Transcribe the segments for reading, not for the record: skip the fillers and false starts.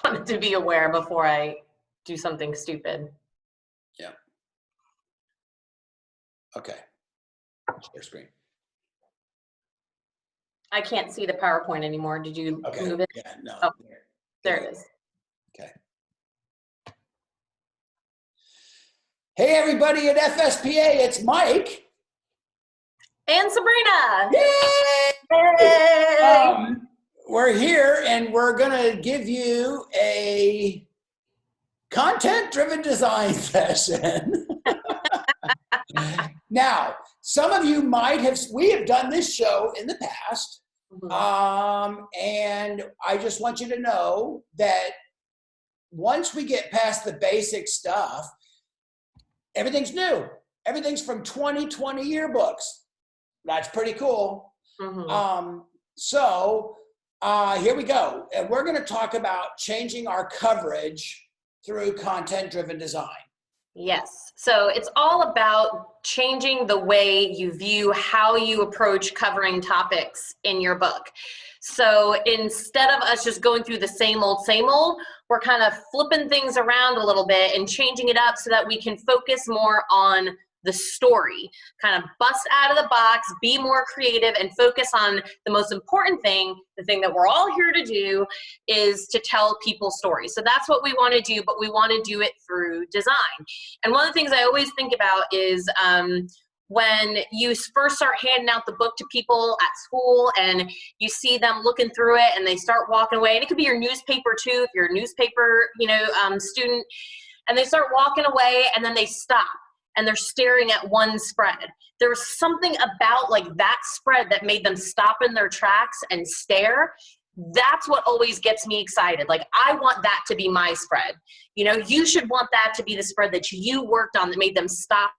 wanted to be aware before I do something stupid. Yeah. Okay. Share screen. I can't see the PowerPoint anymore. Did you move it? Yeah, no. Oh, there it is. Okay. Hey, everybody at FSPA, it's Mike. And Sabrina. Yay! Yay! We're here and we're going to give you a content-driven design session. Now, some of you we have done this show in the past. And I just want you to know that once we get past the basic stuff, everything's new. Everything's from 2020 yearbooks. That's pretty cool. So here we go. And we're going to talk about changing our coverage through content-driven design. Yes. So it's all about changing the way you view how you approach covering topics in your book. So instead of us just going through the same old, we're kind of flipping things around a little bit and changing it up so that we can focus more on the story, kind of bust out of the box, be more creative, and focus on the most important thing. The thing that we're all here to do is to tell people stories. So that's what we want to do, but we want to do it through design. And one of the things I always think about is when you first start handing out the book to people at school and you see them looking through it and they start walking away, and it could be your newspaper too, if you're a newspaper student, and they start walking away and then they stop and they're staring at one spread. There was something about like that spread that made them stop in their tracks and stare. That's what always gets me excited. Like, I want that to be my spread. You know, you should want that to be the spread that you worked on that made them stop.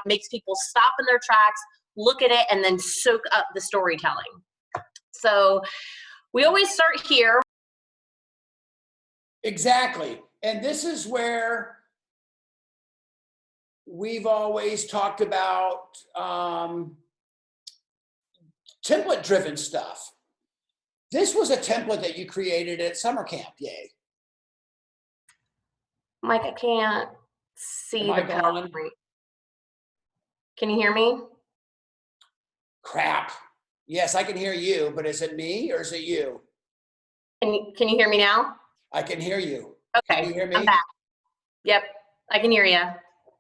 Makes people stop in their tracks, look at it, and then soak up the storytelling. So we always start here. Exactly. And this is where we've always talked about template-driven stuff. This was a template that you created at summer camp, yay. Mike, I can't see the PowerPoint. Can you hear me? Crap. Yes, I can hear you, but is it me or is it you? Can you hear me now? I can hear you. Okay. Can you hear me? I'm back. Yep, I can hear you.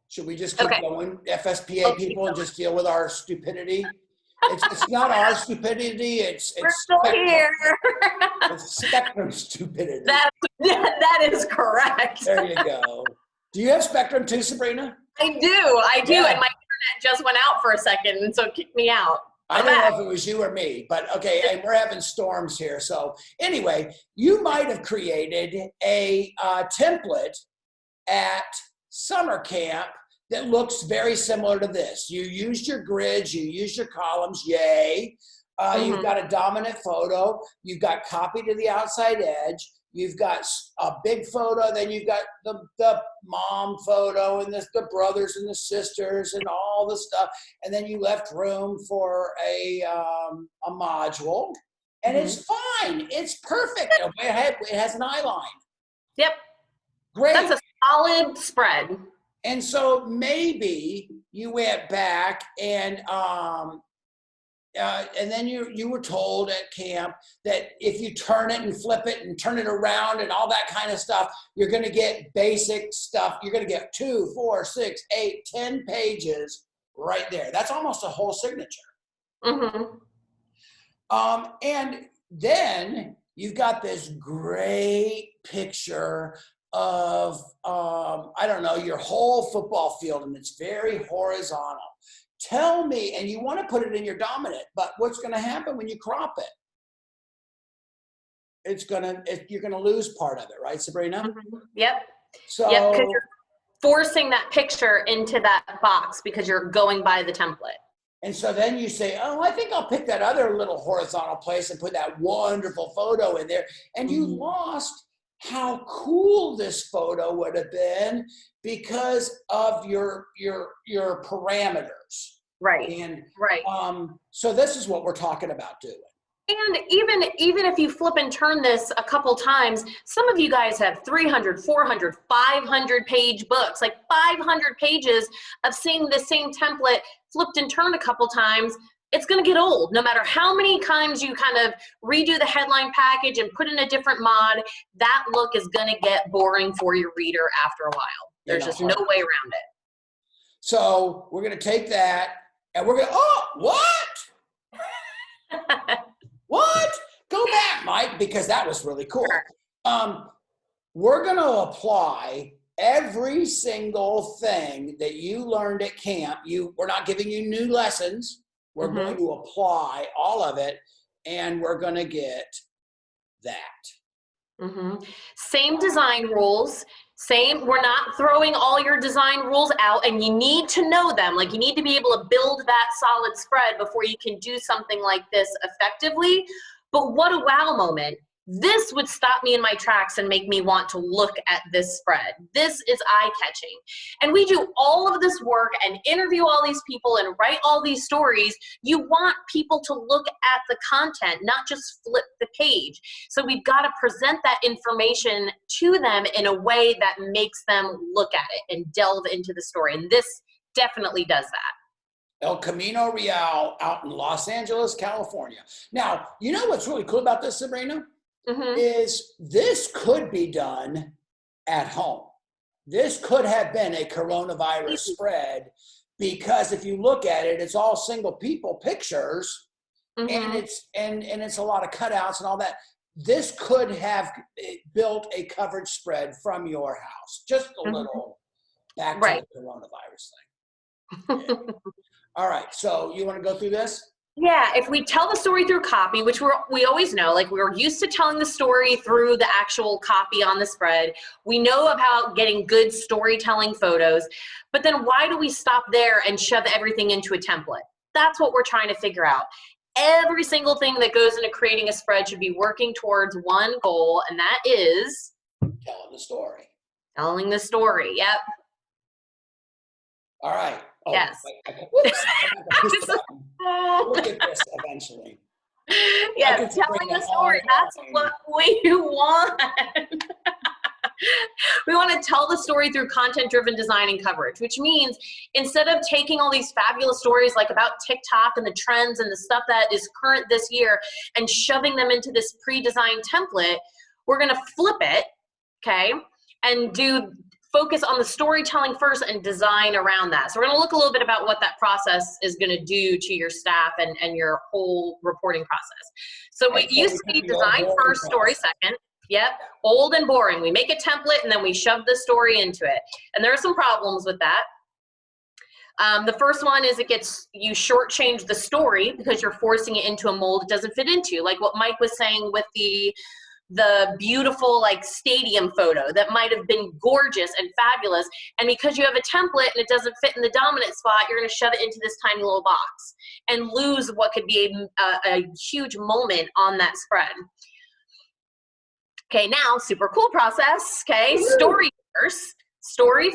Should we just keep going, FSPA people, and just deal with our stupidity? It's not our stupidity, we're still here. It's Spectrum stupidity. That is correct. There you go. Do you have Spectrum too, Sabrina? I do, yeah. And my internet just went out for a second, and so it kicked me out. I don't know if it was you or me, but okay, and we're having storms here. So anyway, you might have created a template at summer camp that looks very similar to this. You used your grids, you used your columns, yay. You've got a dominant photo, you've got copy to the outside edge, you've got a big photo, then you've got the mom photo and the brothers and the sisters and all the stuff. And then you left room for a module. And it's fine. It's perfect. It has an eye line. Yep. Great. That's a solid spread. And so maybe you went back and then you were told at camp that if you turn it and flip it and turn it around and all that kind of stuff, you're going to get basic stuff. You're going to get 2, 4, 6, 8, 10 pages right there. That's almost a whole signature. And then you've got this great picture of, I don't know, your whole football field, and it's very horizontal. Tell me, and you want to put it in your dominant, but what's going to happen when you crop it? You're going to lose part of it, right, Sabrina? Yep. So, because you're forcing that picture into that box because you're going by the template. And so then you say, oh, I think I'll pick that other little horizontal place and put that wonderful photo in there. And you lost how cool this photo would have been because of your parameters. Right. And Right. so this is what we're talking about doing. And even if you flip and turn this a couple times, some of you guys have 300, 400, 500 page books, like 500 pages of seeing the same template flipped and turned a couple times. It's going to get old. No matter how many times you kind of redo the headline package and put in a different mod, that look is going to get boring for your reader after a while. There's just no way around it. So we're going to take that and we're going to, oh, what? What? Go back, Mike, because that was really cool. We're going to apply every single thing that you learned at camp. We're not giving you new lessons. We're going to apply all of it, and we're going to get that. Same design rules. We're not throwing all your design rules out, and you need to know them. Like, you need to be able to build that solid spread before you can do something like this effectively. But what a wow moment. This would stop me in my tracks and make me want to look at this spread. This is eye-catching. And we do all of this work and interview all these people and write all these stories. You want people to look at the content, not just flip the page. So we've got to present that information to them in a way that makes them look at it and delve into the story. And this definitely does that. El Camino Real out in Los Angeles, California. Now, you know what's really cool about this, Sabrina? Is this could be done at home. This could have been a coronavirus spread, because if you look at it, it's all single people pictures, and it's a lot of cutouts and all that. This could have built a coverage spread from your house. Just a little back to the coronavirus thing. Yeah. All right, so you want to go through this? Yeah, if we tell the story through copy, which we always know, like, we're used to telling the story through the actual copy on the spread. We know about getting good storytelling photos, but then why do we stop there and shove everything into a template? That's what we're trying to figure out. Every single thing that goes into creating a spread should be working towards one goal, and that is telling the story. Telling the story, yep. All right. Oh, yes. Whoops. We'll get this eventually. Yes, telling the story. That's what we want. We want to tell the story through content-driven design and coverage, which means instead of taking all these fabulous stories like about TikTok and the trends and the stuff that is current this year and shoving them into this pre-designed template, we're going to flip it, okay, and focus on the storytelling first and design around that. So we're going to look a little bit about what that process is going to do to your staff and your whole reporting process. So we used to be design first, story second. Yep, old and boring. We make a template and then we shove the story into it. And there are some problems with that. The first one is you shortchange the story because you're forcing it into a mold it doesn't fit into. Like what Mike was saying with the beautiful like stadium photo that might have been gorgeous and fabulous, and because you have a template and it doesn't fit in the dominant spot, you're going to shove it into this tiny little box and lose what could be a huge moment on that spread. Okay, now super cool process. Okay, story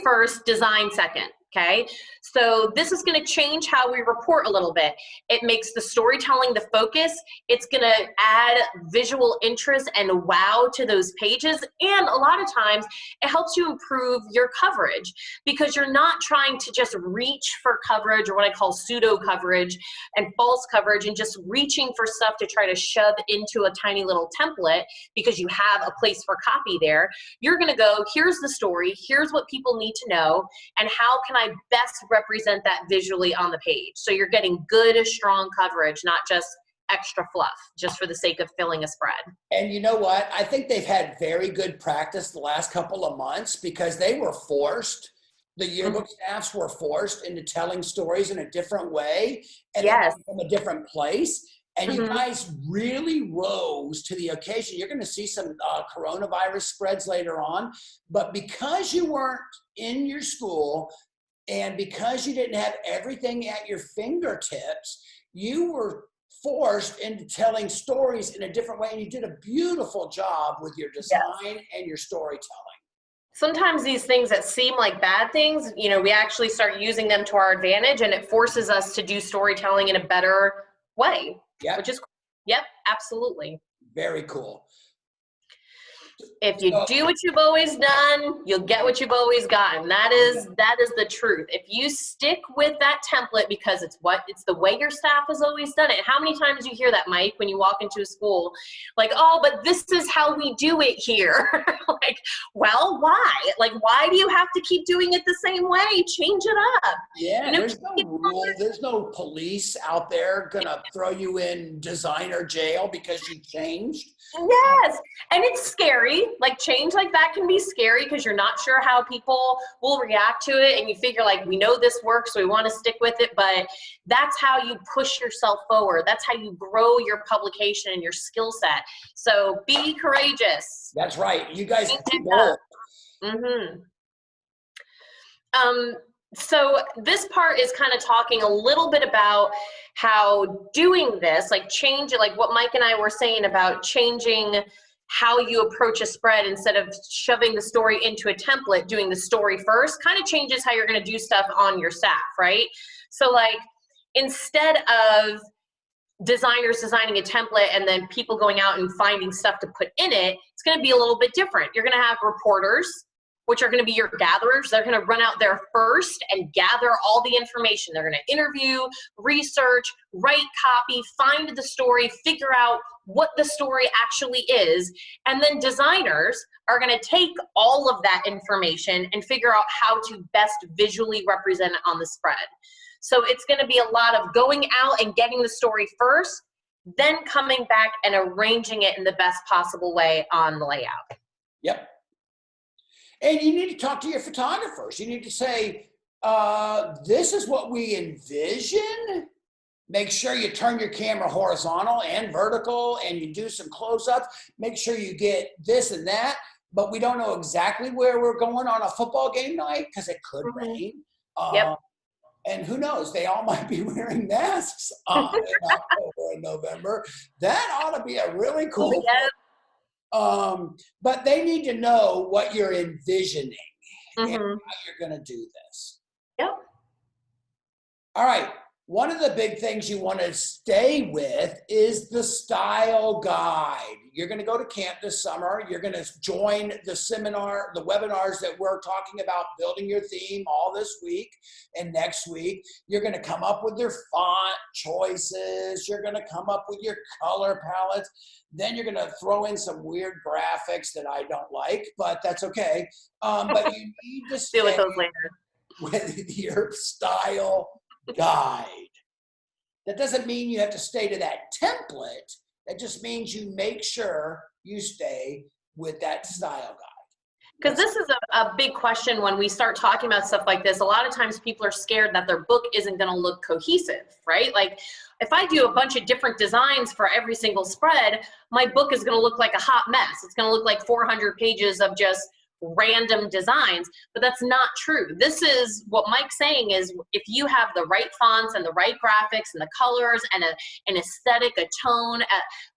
first, design second. Okay, so this is going to change how we report a little bit. It makes the storytelling the focus. It's going to add visual interest and wow to those pages. And a lot of times it helps you improve your coverage because you're not trying to just reach for coverage, or what I call pseudo coverage and false coverage, and just reaching for stuff to try to shove into a tiny little template because you have a place for copy there. You're going to go, here's the story, here's what people need to know, and how can I best represent that visually on the page. So you're getting good, strong coverage, not just extra fluff, just for the sake of filling a spread. And you know what? I think they've had very good practice the last couple of months because they were forced, the yearbook staffs were forced into telling stories in a different way and from a different place. And you guys really rose to the occasion. You're going to see some coronavirus spreads later on, but because you weren't in your school, and because you didn't have everything at your fingertips, you were forced into telling stories in a different way. And you did a beautiful job with your design and your storytelling. sometimes these things that seem like bad things, you know, we actually start using them to our advantage, and it forces us to do storytelling in a better way, Yeah. which is, yep, absolutely. Very cool. If you do what you've always done, you'll get what you've always gotten. That is the truth. If you stick with that template because it's the way your staff has always done it. How many times do you hear that, Mike, when you walk into a school? Like, oh, but this is how we do it here. Like, well, why? Like, why do you have to keep doing it the same way? Change it up. Yeah, You know, there's no rule. There's no police out there gonna throw you in designer jail because you changed. yes, and it's scary. Like, change like that can be scary because you're not sure how people will react to it, and you figure, like, we know this works, so we want to stick with it. But that's how you push yourself forward. That's how you grow your publication and your skill set. So be courageous. That's right. You guys be bold. Mm-hmm. So this part is kind of talking a little bit about how doing this, like change, like what Mike and I were saying about changing how you approach a spread instead of shoving the story into a template, doing the story first, kind of changes how you're going to do stuff on your staff, right? So like, instead of designers designing a template and then people going out and finding stuff to put in it, it's going to be a little bit different. You're going to have reporters, which are going to be your gatherers. They're going to run out there first and gather all the information. They're going to interview, research, write copy, find the story, figure out what the story actually is. And then designers are going to take all of that information and figure out how to best visually represent it on the spread. So it's going to be a lot of going out and getting the story first, then coming back and arranging it in the best possible way on the layout. Yep. And you need to talk to your photographers. You need to say, this is what we envision. Make sure you turn your camera horizontal and vertical and you do some close-ups. Make sure you get this and that. But we don't know exactly where we're going on a football game night because it could rain. Yep. And who knows, they all might be wearing masks in October and November. That ought to be a really cool thing. But they need to know what you're envisioning and how you're going to do this. Yep. All right. One of the big things you want to stay with is the style guide. You're going to go to camp this summer. You're going to join the seminar, the webinars that we're talking about building your theme all this week and next week. You're going to come up with your font choices. You're going to come up with your color palettes. Then you're going to throw in some weird graphics that I don't like, but that's okay. But you need to stay with those later with your style guide. That doesn't mean you have to stay to that template. That just means you make sure you stay with that style guide. Because this is a big question when we start talking about stuff like this. A lot of times people are scared that their book isn't going to look cohesive, right? Like if I do a bunch of different designs for every single spread, my book is going to look like a hot mess. It's going to look like 400 pages of just random designs, but that's not true. This is what Mike's saying is if you have the right fonts and the right graphics and the colors and an aesthetic, a tone,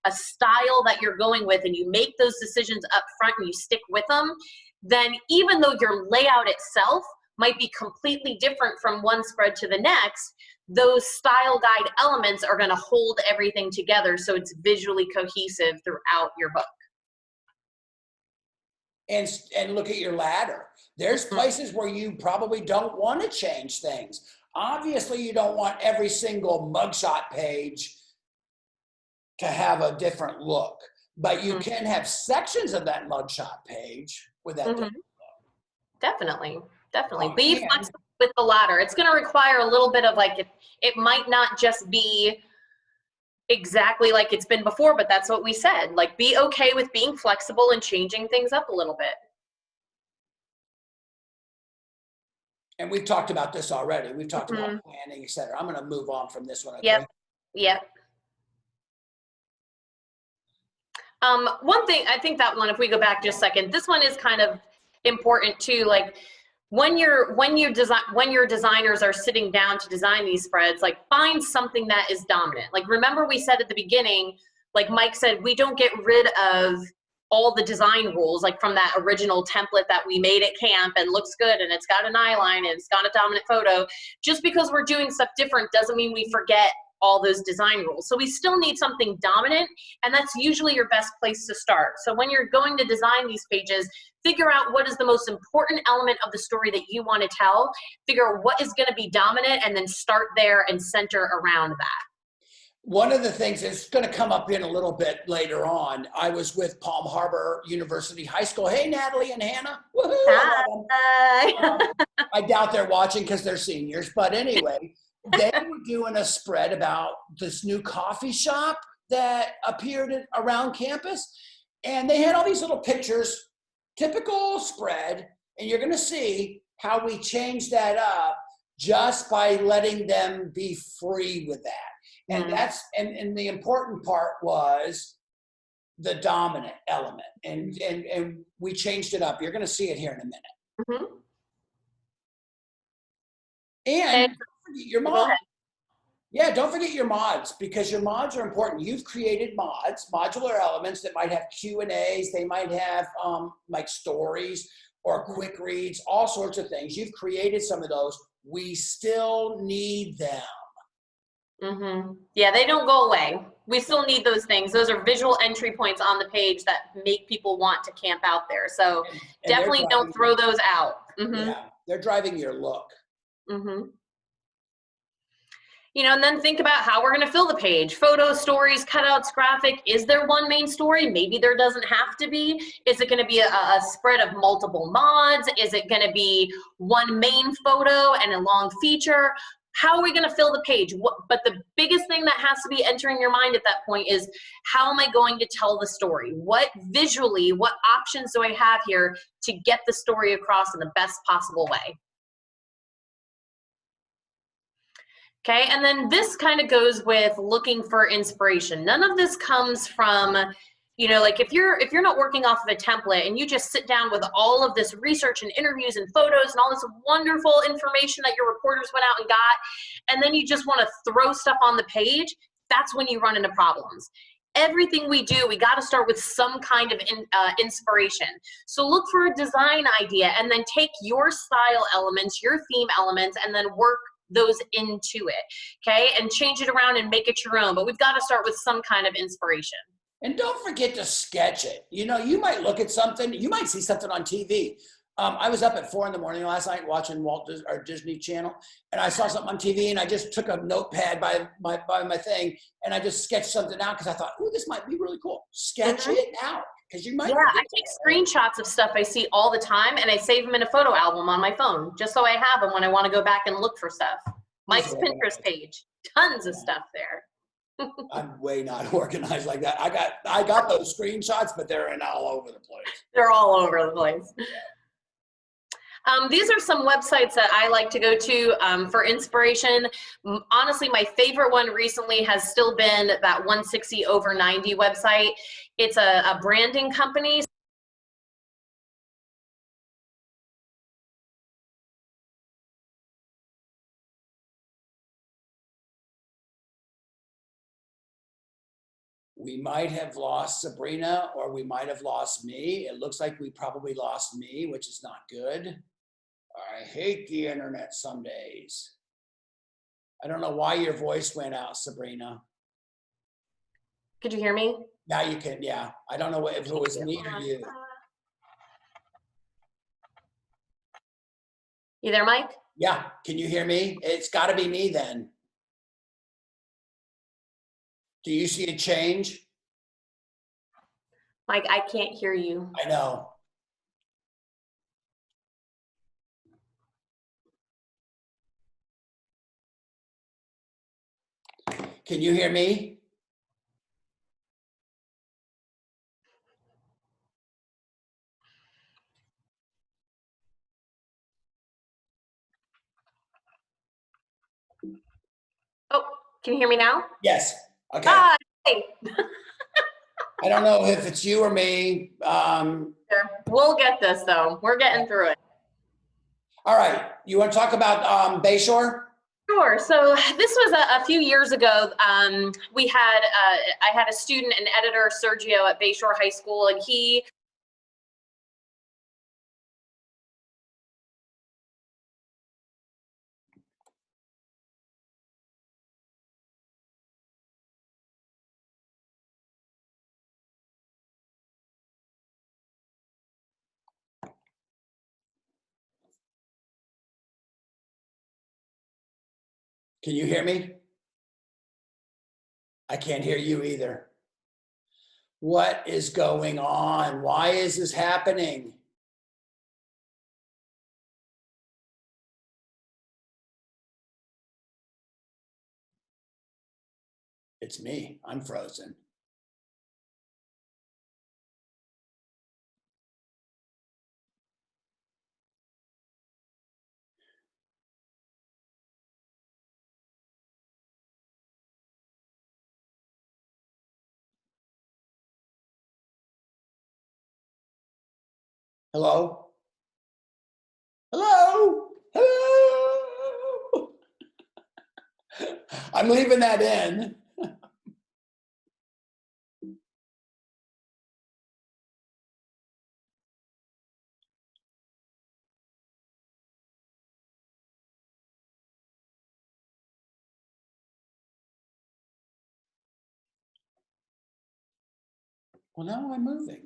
a style that you're going with, and you make those decisions up front and you stick with them, then even though your layout itself might be completely different from one spread to the next, those style guide elements are going to hold everything together so it's visually cohesive throughout your book. And look at your ladder. There's places where you probably don't want to change things. Obviously, you don't want every single mugshot page to have a different look, but you can have sections of that mugshot page with that different look. Definitely. Be flexible with the ladder. It's going to require a little bit of like, it might not just be exactly like it's been before, but that's what we said. Like, be okay with being flexible and changing things up a little bit. And we've talked about this already. We've talked about planning, et cetera. I'm going to move on from this one. Okay? Yep. One thing, I think that one, if we go back just a second, this one is kind of important too. Like when your designers are sitting down to design these spreads, like find something that is dominant. Like remember we said at the beginning, like Mike said, we don't get rid of all the design rules, like from that original template that we made at camp and looks good and it's got an eye line and it's got a dominant photo. Just because we're doing stuff different doesn't mean we forget all those design rules. So we still need something dominant, and that's usually your best place to start. So when you're going to design these pages, figure out what is the most important element of the story that you want to tell, figure out what is going to be dominant, and then start there and center around that. One of the things that's going to come up in a little bit later on, I was with Palm Harbor University High School. Hey, Natalie and Hannah. Woohoo! Hi. I doubt they're watching because they're seniors. But anyway, they were doing a spread about this new coffee shop that appeared around campus. And they had all these little pictures, typical spread. And you're going to see how we changed that up just by letting them be free with that. And that's, and the important part was the dominant element. And we changed it up. You're going to see it here in a minute. Mm-hmm. And don't forget your mods. Yeah, don't forget your mods, because your mods are important. You've created mods, modular elements that might have Q&As. They might have like stories or quick reads, all sorts of things. You've created some of those. We still need them. Mm-hmm. Yeah, they don't go away. We still need those things. Those are visual entry points on the page that make people want to camp out there. So and definitely don't throw those out. Mm-hmm. Yeah, they're driving your look. Mm-hmm. You know, and then think about how we're going to fill the page. Photos, stories, cutouts, graphic. Is there one main story? Maybe there doesn't have to be. Is it going to be a spread of multiple mods? Is it going to be one main photo and a long feature? How are we going to fill the page? But the biggest thing that has to be entering your mind at that point is, how am I going to tell the story? What visually, what options do I have here to get the story across in the best possible way? Okay, and then this kind of goes with looking for inspiration. None of this comes from, you know, like if you're not working off of a template and you just sit down with all of this research and interviews and photos and all this wonderful information that your reporters went out and got, and then you just want to throw stuff on the page, that's when you run into problems. Everything we do, we got to start with some kind of inspiration. So look for a design idea and then take your style elements, your theme elements, and then work those into it, okay? And change it around and make it your own. But we've got to start with some kind of inspiration. And don't forget to sketch it. You know, you might look at something, you might see something on TV. I was up at 4 in.the morning last night watching Disney Channel, and I saw something on TV, and I just took a notepad by my thing, and I just sketched something out because I thought, oh, this might be really cool. Sketch it out, because you might. Yeah, I take screenshots of stuff I see all the time, and I save them in a photo album on my phone, just so I have them when I want to go back and look for stuff. Mike's Pinterest page, tons of stuff there. I'm way not organized like that. I got those screenshots, but they're in all over the place. They're all over the place. These are some websites that I like to go to for inspiration. Honestly, my favorite one recently has still been that 160 over 90 website. It's a branding company. We might have lost Sabrina, or we might have lost me. It looks like we probably lost me, which is not good. I hate the internet some days. I don't know why your voice went out, Sabrina. Could you hear me? Now you can, yeah. I don't know if it was me or you. You there, Mike? Yeah, can you hear me? It's got to be me then. Do you see a change? Mike, I can't hear you. I know. Can you hear me? Oh, can you hear me now? Yes. Okay. Hi. I don't know if it's you or me. We'll get this though. We're getting through it. All right. You want to talk about Bayshore? Sure. Sure. So this was a few years ago. I had a student, an editor, Sergio, at Bayshore High School, and he Can you hear me? I can't hear you either. What is going on? Why is this happening? It's me. I'm frozen. Hello? Hello? Hello? I'm leaving that in. Well, now I'm moving.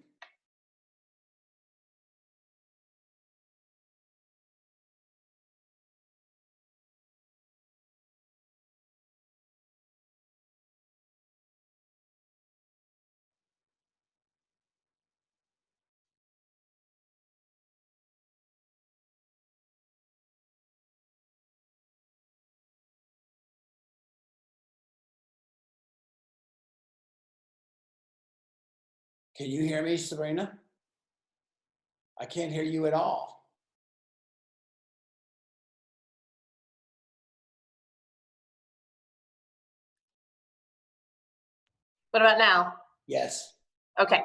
Can you hear me, Sabrina? I can't hear you at all. What about now? Yes. Okay.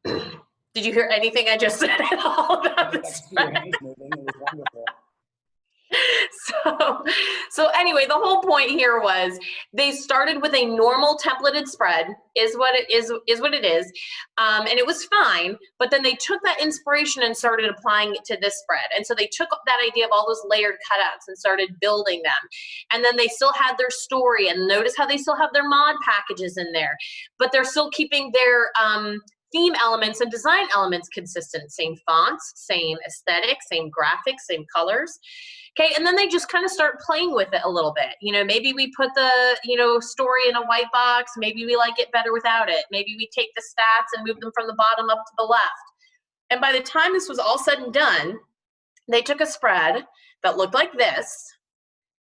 Did you hear anything I just said at all about this? Your hands moving. It was wonderful. So anyway, the whole point here was they started with a normal templated spread, is what it is, and it was fine. But then they took that inspiration and started applying it to this spread. And so they took that idea of all those layered cutouts and started building them. And then they still had their story, and notice how they still have their mod packages in there, but they're still keeping their theme elements and design elements consistent. Same fonts, same aesthetic, same graphics, same colors. Okay, and then they just kind of start playing with it a little bit. You know, maybe we put the, story in a white box. Maybe we like it better without it. Maybe we take the stats and move them from the bottom up to the left. And by the time this was all said and done, they took a spread that looked like this,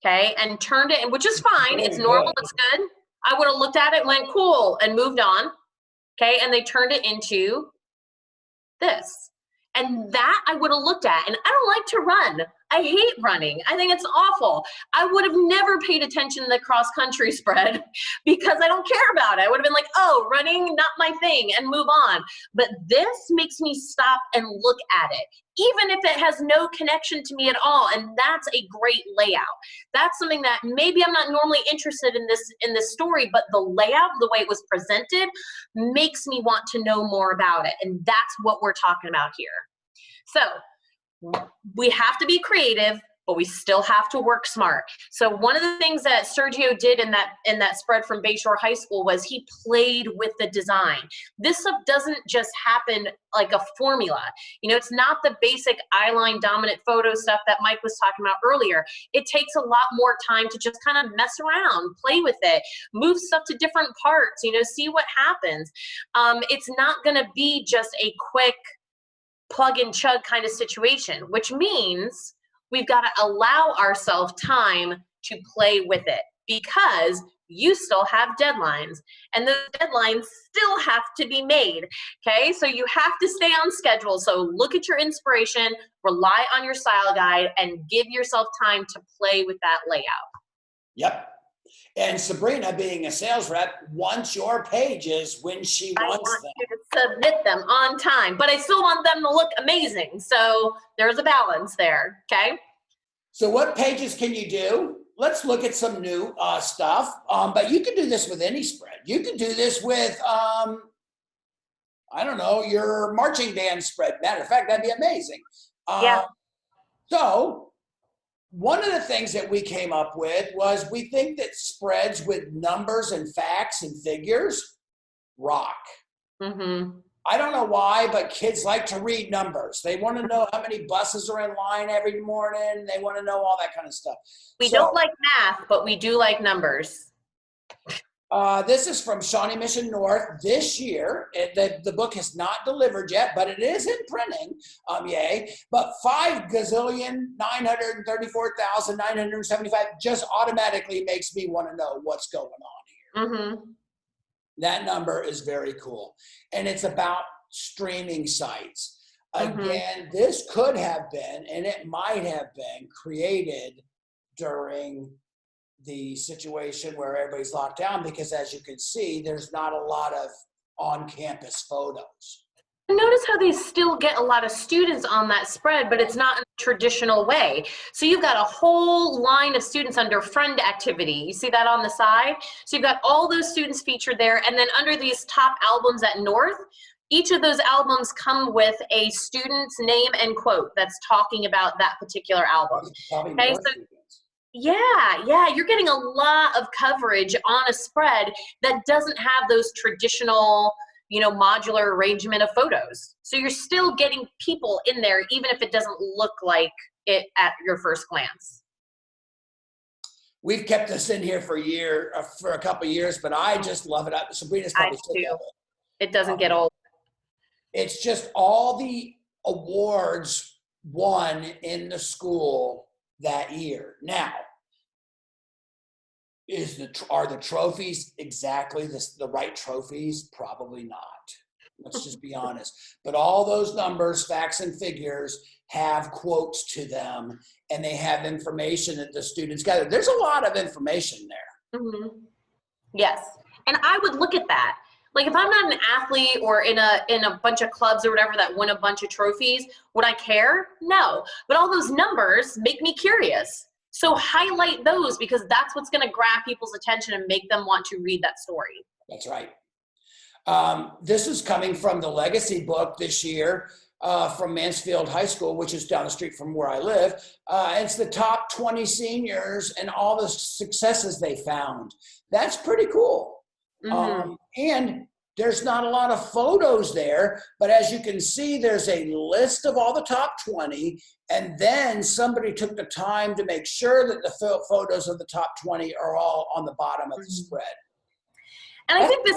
okay, and turned it, which is fine. It's normal, it's good. I would have looked at it, went cool, and moved on. Okay, and they turned it into this. And that I would have looked at, and I don't like to run. I hate running. I think it's awful. I would have never paid attention to the cross-country spread because I don't care about it. I would have been like, oh, running, not my thing, and move on. But this makes me stop and look at it, even if it has no connection to me at all. And that's a great layout. That's something that maybe I'm not normally interested in this story, but the layout, the way it was presented, makes me want to know more about it. And that's what we're talking about here. So we have to be creative, but we still have to work smart. So one of the things that Sergio did in that spread from Bayshore High School was he played with the design. This stuff doesn't just happen like a formula. It's not the basic eyeline dominant photo stuff that Mike was talking about earlier. It takes a lot more time to just kind of mess around, play with it, move stuff to different parts, see what happens. It's not gonna be just a quick plug and chug kind of situation, which means we've got to allow ourselves time to play with it because you still have deadlines and the deadlines still have to be made. Okay, so you have to stay on schedule. So look at your inspiration, rely on your style guide, and give yourself time to play with that layout. Yep. And Sabrina, being a sales rep, wants your pages when she wants them. I want you to submit them on time, but I still want them to look amazing. So there's a balance there, okay? So what pages can you do? let's look at some new stuff. But you can do this with any spread. You can do this with, I don't know, your marching band spread. Matter of fact, that'd be amazing. Yeah. So one of the things that we came up with was we think that spreads with numbers and facts and figures rock. Mm-hmm. I don't know why, but kids like to read numbers. They want to know how many buses are in line every morning. They want to know all that kind of stuff. We don't like math, but we do like numbers. This is from Shawnee Mission North this year. The book has not delivered yet, but it is in printing. Yay. But 5,934,975 just automatically makes me want to know what's going on here. Mm-hmm. That number is very cool. And it's about streaming sites. Again, this could have been, and it might have been created during the situation where everybody's locked down, because as you can see, there's not a lot of on-campus photos. Notice how they still get a lot of students on that spread, but it's not in a traditional way. So you've got a whole line of students under friend activity. You see that on the side? So you've got all those students featured there, and then under these top albums at North, each of those albums come with a student's name and quote that's talking about that particular album. Okay, so yeah, you're getting a lot of coverage on a spread that doesn't have those traditional, modular arrangement of photos. So you're still getting people in there, even if it doesn't look like it at your first glance. We've kept this in here for a couple of years, but I just love it. Sabrina's probably sick of it. It doesn't get old. It's just all the awards won in the school that year. Now, are the trophies exactly the right trophies? Probably not. Let's just be honest. But all those numbers, facts, and figures have quotes to them, and they have information that the students gather. There's a lot of information there. Mm-hmm. Yes, and I would look at that. Like, if I'm not an athlete or in a bunch of clubs or whatever that win a bunch of trophies, would I care? No. But all those numbers make me curious. So highlight those, because that's what's going to grab people's attention and make them want to read that story. That's right. This is coming from the Legacy book this year from Mansfield High School, which is down the street from where I live. It's the top 20 seniors and all the successes they found. That's pretty cool. Mm-hmm. And there's not a lot of photos there, but as you can see, there's a list of all the top 20, and then somebody took the time to make sure that the photos of the top 20 are all on the bottom of the spread. And I think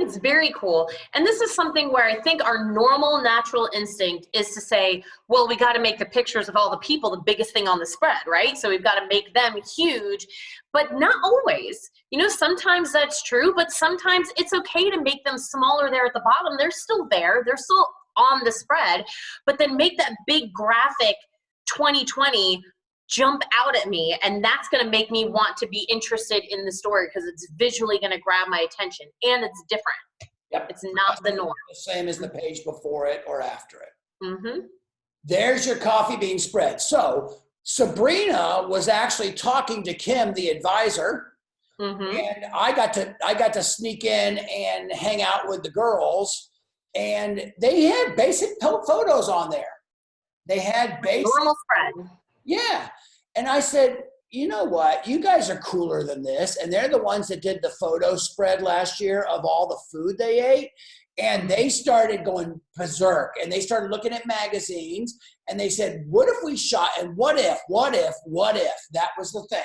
it's very cool. And this is something where I think our normal natural instinct is to say, well, we got to make the pictures of all the people the biggest thing on the spread, right? So we've got to make them huge, but not always. Sometimes that's true, but sometimes it's okay to make them smaller there at the bottom. They're still there. They're still on the spread, but then make that big graphic 2020 jump out at me, and that's going to make me want to be interested in the story because it's visually going to grab my attention, and it's different. Yep. It's not the norm. The same as the page before it or after it. Mm-hmm. There's your coffee bean spread. So Sabrina was actually talking to Kim, the advisor, and I got to sneak in and hang out with the girls, and they had basic photos on there. They had basic normal spread. Yeah. And I said, you know what? You guys are cooler than this. And they're the ones that did the photo spread last year of all the food they ate. And they started going berserk, and they started looking at magazines, and they said, what if we shot, and what if, that was the thing.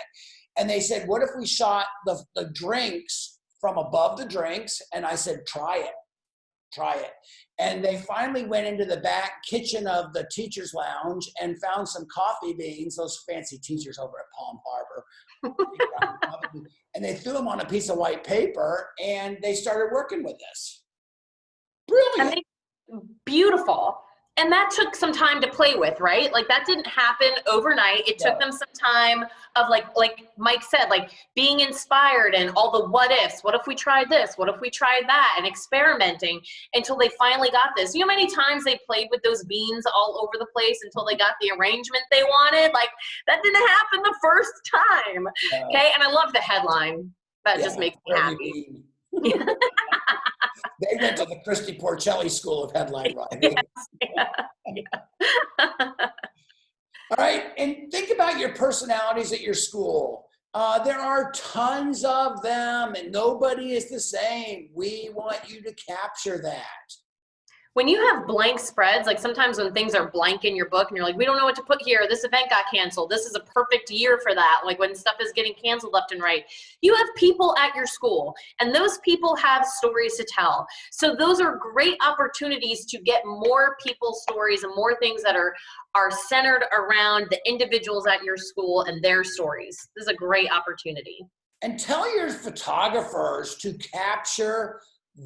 And they said, what if we shot the drinks from above the drinks? And I said, try it. And they finally went into the back kitchen of the teacher's lounge and found some coffee beans, those fancy teachers over at Palm Harbor. And they threw them on a piece of white paper, and they started working with this. Brilliant. Beautiful. And that took some time to play with, right? Like that didn't happen overnight. It took them some time of like Mike said, like being inspired and all the what ifs. What if we tried this? What if we tried that? And experimenting until they finally got this. You know how many times they played with those beans all over the place until they got the arrangement they wanted? Like that didn't happen the first time. Okay. And I love the headline. That just makes me happy. They went to the Christy Porcelli School of Headline Writing. All right, and think about your personalities at your school. There are tons of them, and nobody is the same. We want you to capture that. When you have blank spreads, like sometimes when things are blank in your book and you're like, we don't know what to put here, this event got canceled, this is a perfect year for that, like when stuff is getting canceled left and right, you have people at your school and those people have stories to tell. So those are great opportunities to get more people's stories and more things that are centered around the individuals at your school and their stories. This is a great opportunity. And tell your photographers to capture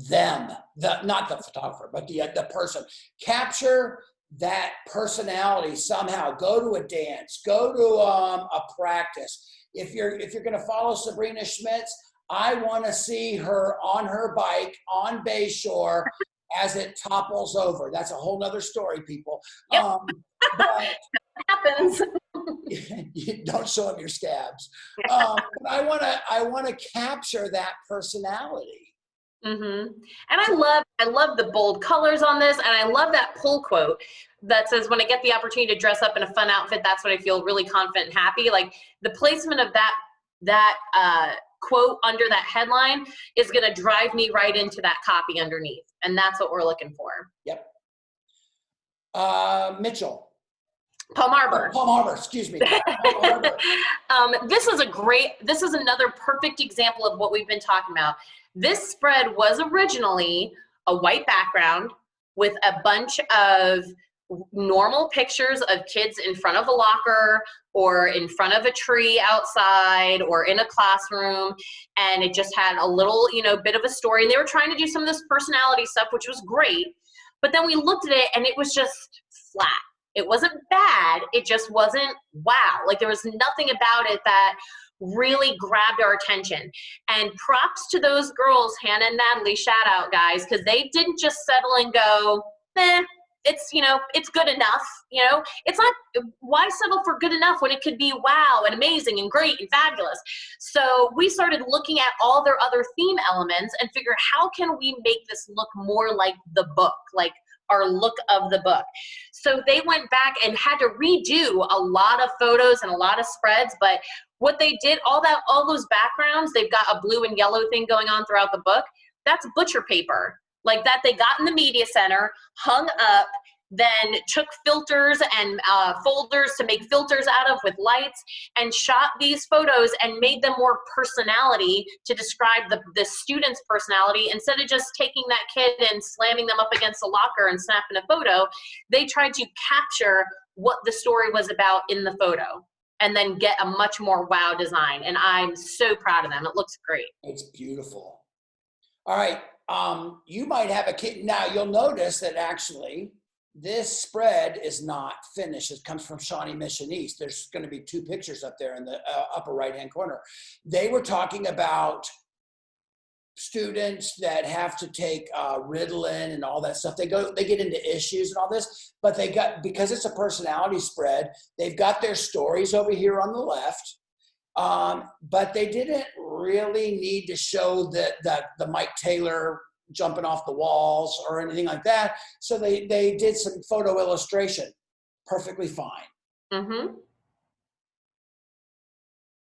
them, not the photographer, but the person. Capture that personality somehow. Go to a dance, go to a practice. If you're going to follow Sabrina Schmitz, I want to see her on her bike on Bayshore as it topples over. That's a whole nother story, people. Yep. But happens. You don't show them your scabs. But I want to capture that personality. Mm-hmm. And I love the bold colors on this, and I love that pull quote that says, when I get the opportunity to dress up in a fun outfit, that's when I feel really confident and happy. Like the placement of that quote under that headline is going to drive me right into that copy underneath, and that's what we're looking for. Yep. Mitchell. Palm Harbor. Palm Harbor, excuse me. Palm Harbor. This is another perfect example of what we've been talking about. This spread was originally a white background with a bunch of normal pictures of kids in front of a locker or in front of a tree outside or in a classroom. And it just had a little, bit of a story. And they were trying to do some of this personality stuff, which was great. But then we looked at it and it was just flat. It wasn't bad. It just wasn't wow. Like there was nothing about it that really grabbed our attention. And props to those girls, Hannah and Natalie, shout out guys, because they didn't just settle and go, it's, it's good enough. It's not, why settle for good enough when it could be wow and amazing and great and fabulous? So we started looking at all their other theme elements and figure, how can we make this look more like the book, like our look of the book? So they went back and had to redo a lot of photos and a lot of spreads, but what they did, all those backgrounds, they've got a blue and yellow thing going on throughout the book. That's butcher paper, like that they got in the media center, hung up, then took filters and folders to make filters out of with lights, and shot these photos and made them more personality to describe the student's personality. Instead of just taking that kid and slamming them up against a locker and snapping a photo, they tried to capture what the story was about in the photo and then get a much more wow design. And I'm so proud of them. It looks great. It's beautiful. All right. You might have a kid. Now you'll notice that actually this spread is not finished. It comes from Shawnee Mission East. There's going to be 2 pictures up there in the upper right-hand corner. They were talking about students that have to take Ritalin and all that stuff. They get into issues and all this, but because it's a personality spread, they've got their stories over here on the left. But they didn't really need to show the Mike Taylor jumping off the walls or anything like that. So they did some photo illustration. Perfectly fine. Mm-hmm.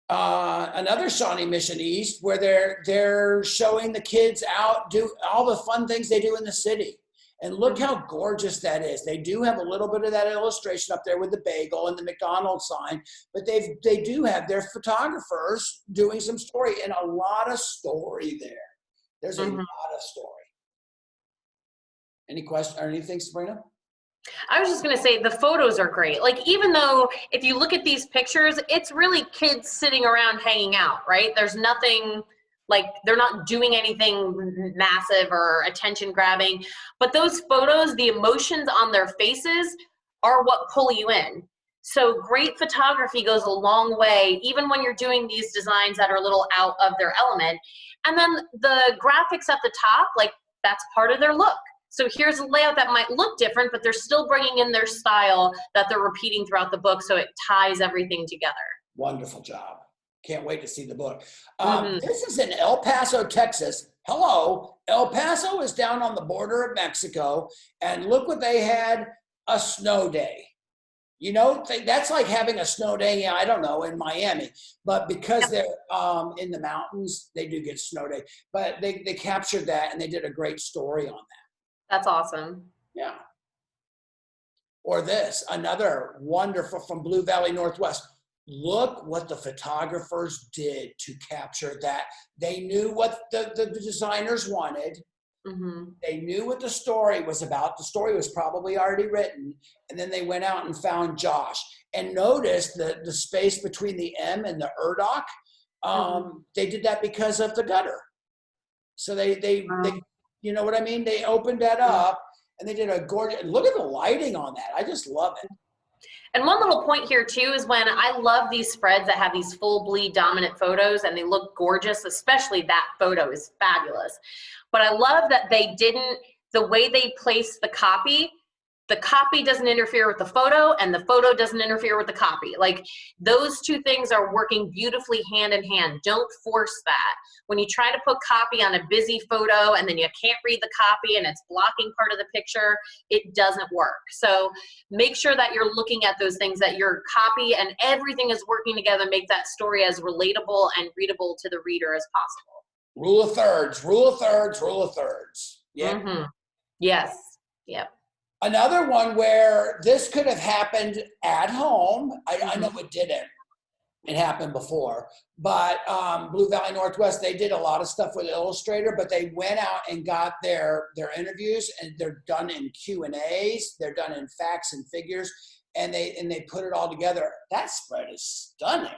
Another Shawnee Mission East where they're showing the kids out do all the fun things they do in the city. And look how gorgeous that is. They do have a little bit of that illustration up there with the bagel and the McDonald's sign, but they do have their photographers doing some story, and a lot of story there. There's a lot of story. Any question or anything, Sabrina? I was just going to say the photos are great. Like, even though if you look at these pictures, it's really kids sitting around hanging out, right? There's nothing Like they're not doing anything massive or attention grabbing, but those photos, the emotions on their faces are what pull you in. So great photography goes a long way, even when you're doing these designs that are a little out of their element. And then the graphics at the top, like that's part of their look. So here's a layout that might look different, but they're still bringing in their style that they're repeating throughout the book, so it ties everything together. Wonderful job. Can't wait to see the book. Mm-hmm. This is in El Paso, Texas. Hello, El Paso is down on the border of Mexico, and look what they had, a snow day. You know, that's like having a snow day, I don't know, in Miami. But because they're in the mountains, they do get snow day. But they captured that, and they did a great story on that. That's awesome. Yeah. Or this, another wonderful from Blue Valley Northwest. Look what the photographers did to capture that. They knew what the designers wanted. Mm-hmm. They knew what the story was about. The story was probably already written. And then they went out and found Josh. And notice the space between the M and the Urdoc. They did that because of the gutter. So they you know what I mean? They opened that up and they did a gorgeous, look at the lighting on that. I just love it. And one little point here too is when I love these spreads that have these full bleed dominant photos and they look gorgeous, especially that photo is fabulous. But I love that they didn't, the way they placed the copy doesn't interfere with the photo and the photo doesn't interfere with the copy. Like those two things are working beautifully hand in hand. Don't force that. When you try to put copy on a busy photo and then you can't read the copy and it's blocking part of the picture, it doesn't work. So make sure that you're looking at those things, that your copy and everything is working together, make that story as relatable and readable to the reader as possible. Rule of thirds, rule of thirds, rule of thirds. Yeah. Mm-hmm. Yes. Yep. Another one where this could have happened at home. I know it didn't. It happened before. But Blue Valley Northwest, they did a lot of stuff with Illustrator, but they went out and got their interviews, and they're done in Q&As. They're done in facts and figures, and they put it all together. That spread is stunning.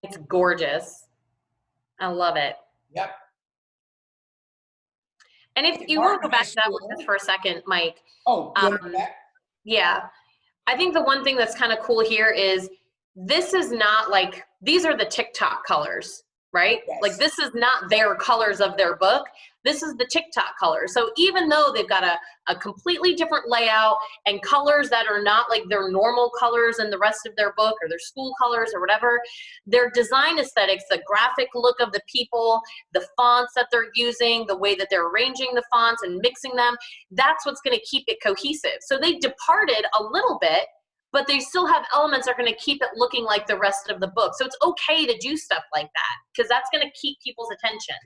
It's gorgeous. I love it. Yep. And if you want to go back to that one just for a second, Mike. Oh, you want to go back? Yeah. I think the one thing that's kind of cool here is this is not like, these are the TikTok colors, right? Yes. Like this is not their colors of their book. This is the TikTok colors. So even though they've got a completely different layout and colors that are not like their normal colors in the rest of their book or their school colors or whatever, their design aesthetics, the graphic look of the people, the fonts that they're using, the way that they're arranging the fonts and mixing them, that's what's going to keep it cohesive. So they departed a little bit, but they still have elements that are going to keep it looking like the rest of the book. So it's okay to do stuff like that because that's going to keep people's attention.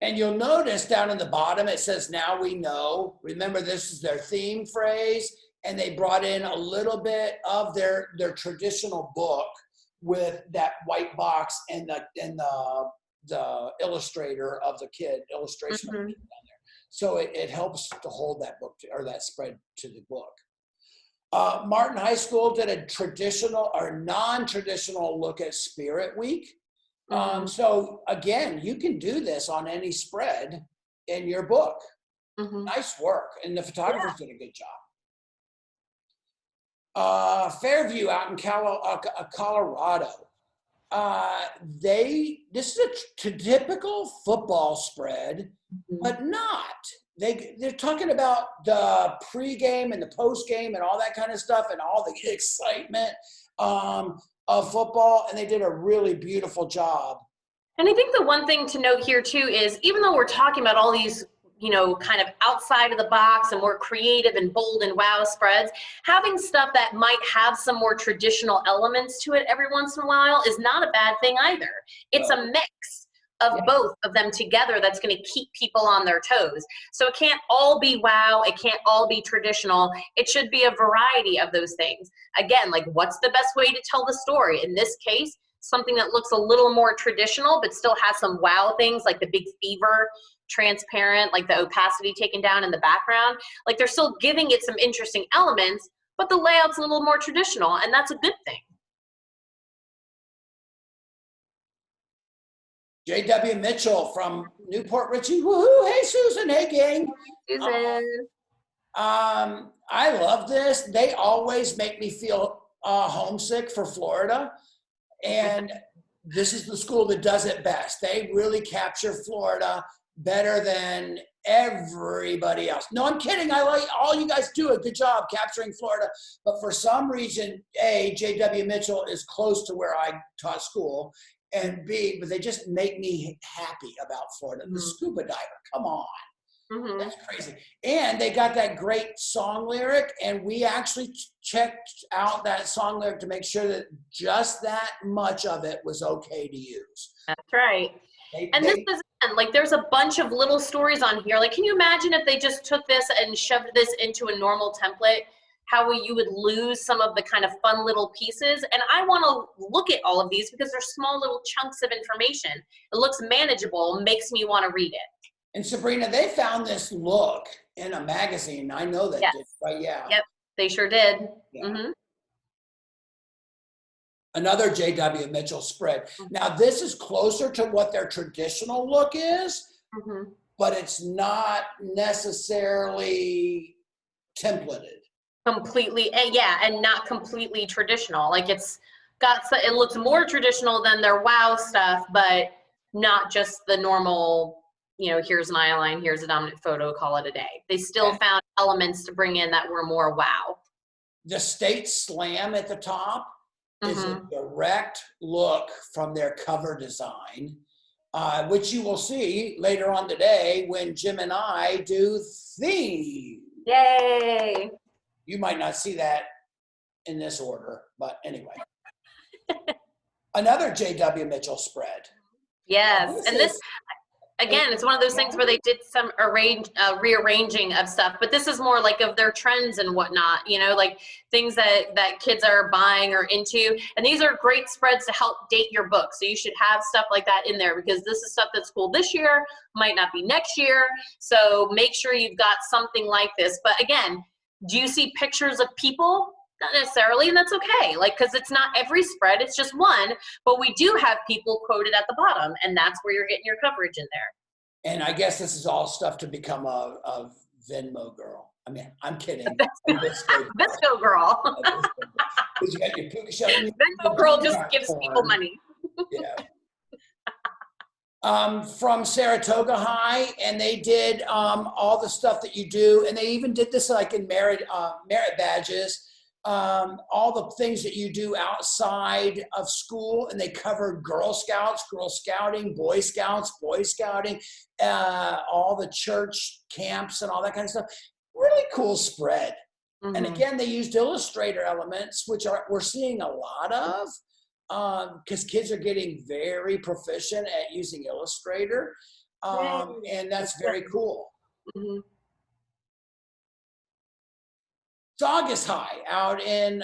And you'll notice down in the bottom, it says, now we know. Remember, this is their theme phrase. And they brought in a little bit of their traditional book with that white box and the illustrator of the kid, illustration of the kid down there. So it helps to hold that book or that spread to the book. Martin High School did a traditional or non-traditional look at Spirit Week. So again, you can do this on any spread in your book. Nice work. And the photographers did a good job. Fairview out in Colorado. This is a typical football spread, but not. They're talking about the pregame and the postgame and all that kind of stuff and all the excitement of football, and they did a really beautiful job. And I think the one thing to note here too is even though we're talking about all these, you know, kind of outside of the box and more creative and bold and wow spreads, having stuff that might have some more traditional elements to it every once in a while is not a bad thing either. It's a mix of both of them together that's going to keep people on their toes. So it can't all be wow, it can't all be traditional. It should be a variety of those things. Again, like what's the best way to tell the story? In this case, something that looks a little more traditional but still has some wow things like the big fever, transparent, like the opacity taken down in the background. Like they're still giving it some interesting elements, but the layout's a little more traditional, and that's a good thing. J.W. Mitchell from Newport Richie. Woohoo! Hey, Susan. Hey, gang. Susan. I love this. They always make me feel homesick for Florida. And this is the school that does it best. They really capture Florida better than everybody else. No, I'm kidding. I like all you guys do a good job capturing Florida. But for some reason, A, J.W. Mitchell is close to where I taught school. And B, but they just make me happy about Florida. The scuba diver, come on. That's crazy. And they got that great song lyric, and we actually checked out that song lyric to make sure that just that much of it was okay to use. That's right. This is, like, there's a bunch of little stories on here. Like, can you imagine if they just took this and shoved this into a normal template, how you would lose some of the kind of fun little pieces? And I want to look at all of these because they're small little chunks of information. It looks manageable, makes me want to read it. And Sabrina, they found this look in a magazine. I know that, did, right? Yeah. Yep, they sure did. Yeah. Another J.W. Mitchell spread. Now, this is closer to what their traditional look is, but it's not necessarily templated. Completely, and not completely traditional. Like, it looks more traditional than their WOW stuff, but not just the normal, here's an eye line, here's a dominant photo, call it a day. They still found elements to bring in that were more WOW. The state slam at the top is a direct look from their cover design, which you will see later on today when Jim and I do theme. Yay! You might not see that in this order, but anyway. Another J.W. Mitchell spread. Yes, and this, again, it's one of those things where they did some rearranging of stuff, but this is more like of their trends and whatnot, like things that kids are buying or into. And these are great spreads to help date your book. So you should have stuff like that in there because this is stuff that's cool this year, might not be next year. So make sure you've got something like this. But again, do you see pictures of people? Not necessarily, and that's okay. Like, because it's not every spread, it's just one, but we do have people quoted at the bottom, and that's where you're getting your coverage in there. And I guess this is all stuff to become a Venmo girl. I mean, I'm kidding. Visco girl. Because you got your puka shell. Venmo girl just gives people money. Yeah. From Saratoga High, and they did all the stuff that you do, and they even did this like in merit badges. All the things that you do outside of school, and they covered Girl Scouts, Girl Scouting, Boy Scouts, Boy Scouting, all the church camps and all that kind of stuff. Really cool spread. And again, they used Illustrator elements, which we're seeing a lot of because kids are getting very proficient at using Illustrator, and that's very cool. Saugus High out in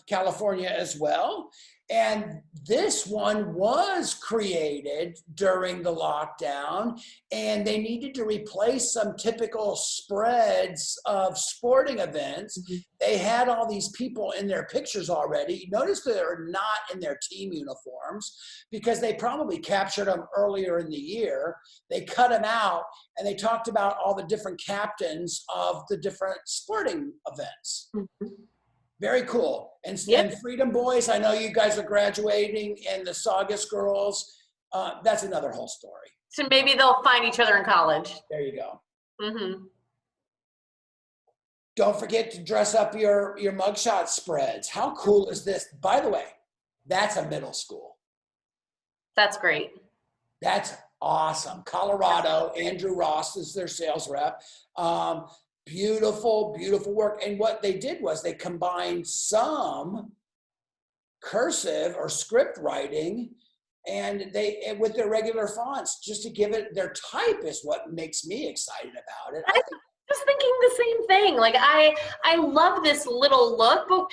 California as well. And this one was created during the lockdown, and they needed to replace some typical spreads of sporting events. They had all these people in their pictures already. Notice they're not in their team uniforms because they probably captured them earlier in the year. They cut them out, and they talked about all the different captains of the different sporting events. Very cool. And Freedom Boys, I know you guys are graduating, and the Saugus girls, that's another whole story. So maybe they'll find each other in college. There you go. Don't forget to dress up your mugshot spreads. How cool is this? By the way, that's a middle school. That's great. That's awesome. Colorado, Andrew Ross is their sales rep. Beautiful, beautiful work. And what they did was they combined some cursive or script writing and with their regular fonts just to give it their type is what makes me excited about it. I was thinking the same thing. Like I love this little look, but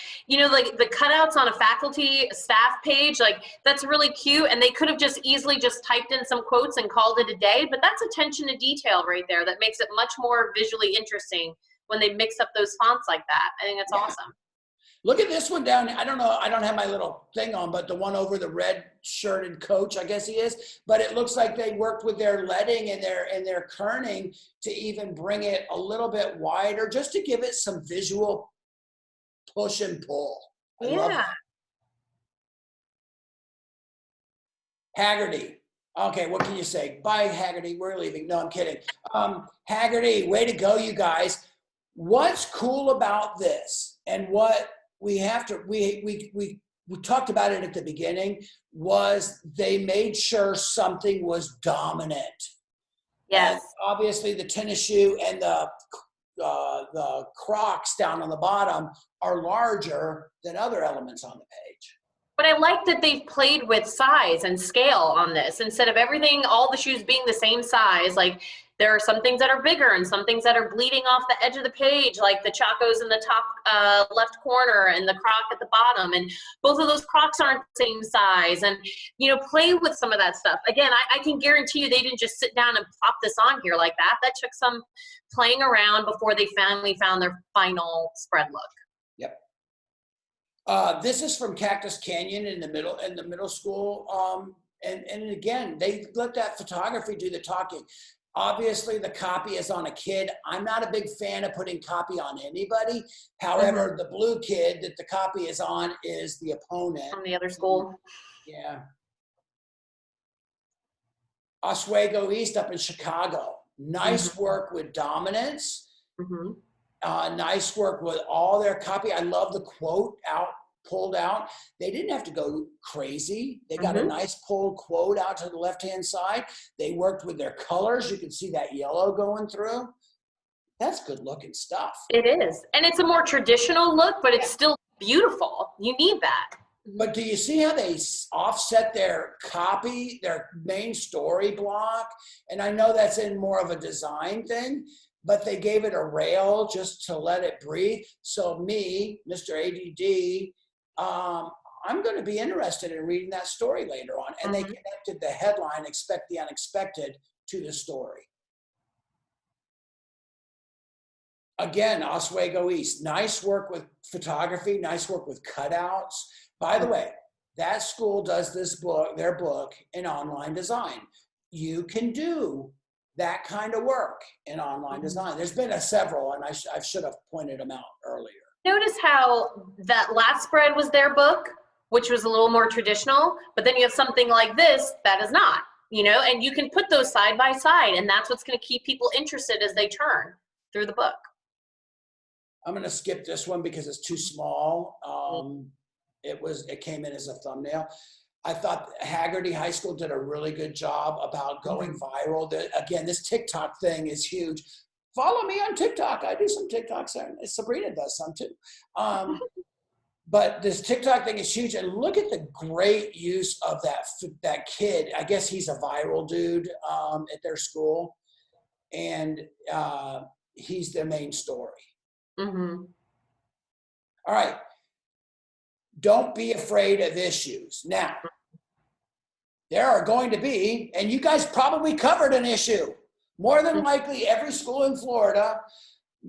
like the cutouts on a faculty staff page, like that's really cute. And they could have just easily just typed in some quotes and called it a day, but that's attention to detail right there. That makes it much more visually interesting when they mix up those fonts like that. I think that's awesome. Look at this one down. I don't know. I don't have my little thing on, but the one over the red shirted coach, I guess he is. But it looks like they worked with their leading and their kerning to even bring it a little bit wider, just to give it some visual push and pull. I love that. Haggerty. Okay, what can you say? Bye, Haggerty. We're leaving. No, I'm kidding. Haggerty, way to go, you guys. What's cool about this, and what we have to, we talked about it at the beginning, was they made sure something was dominant. Yes. And obviously, the tennis shoe and the Crocs down on the bottom are larger than other elements on the page. But I like that they've played with size and scale on this. Instead of everything, all the shoes being the same size, like there are some things that are bigger and some things that are bleeding off the edge of the page, like the Chacos in the top left corner and the Croc at the bottom. And both of those Crocs aren't the same size. And, you know, play with some of that stuff. Again, I can guarantee you they didn't just sit down and plop this on here like that. That took some playing around before they finally found their final spread look. Yep. This is from Cactus Canyon in the middle school. And again, they let that photography do the talking. Obviously, the copy is on a kid. I'm not a big fan of putting copy on anybody. However, the blue kid that the copy is on is the opponent. From the other school. Yeah. Oswego East up in Chicago. Nice work with dominance. Nice work with all their copy. I love the quote pulled out. They didn't have to go crazy. They got a nice pulled quote out to the left-hand side. They worked with their colors. You can see that yellow going through. That's good looking stuff. It is. And it's a more traditional look, but it's still beautiful. You need that. But do you see how they offset their copy, their main story block? And I know that's in more of a design thing, but they gave it a rail just to let it breathe. So me, Mr. ADD, I'm going to be interested in reading that story later on. And they connected the headline, Expect the Unexpected, to the story. Again, Oswego East, nice work with photography, nice work with cutouts. By the way, that school does their book in online design. You can do that kind of work in online design. There's been several, and I should have pointed them out earlier. Notice how that last spread was their book, which was a little more traditional, but then you have something like this that is not, you know, and you can put those side by side, and that's what's going to keep people interested as they turn through the book. I'm going to skip this one because it's too small. It came in as a thumbnail. I thought Haggerty High School did a really good job about going viral. Again, this TikTok thing is huge. Follow me on TikTok. I do some TikToks, and Sabrina does some too. But this TikTok thing is huge. And look at the great use of that kid. I guess he's a viral dude at their school. And he's their main story. All right. Don't be afraid of issues. Now, there are going to be, and you guys probably covered an issue. More than likely, every school in Florida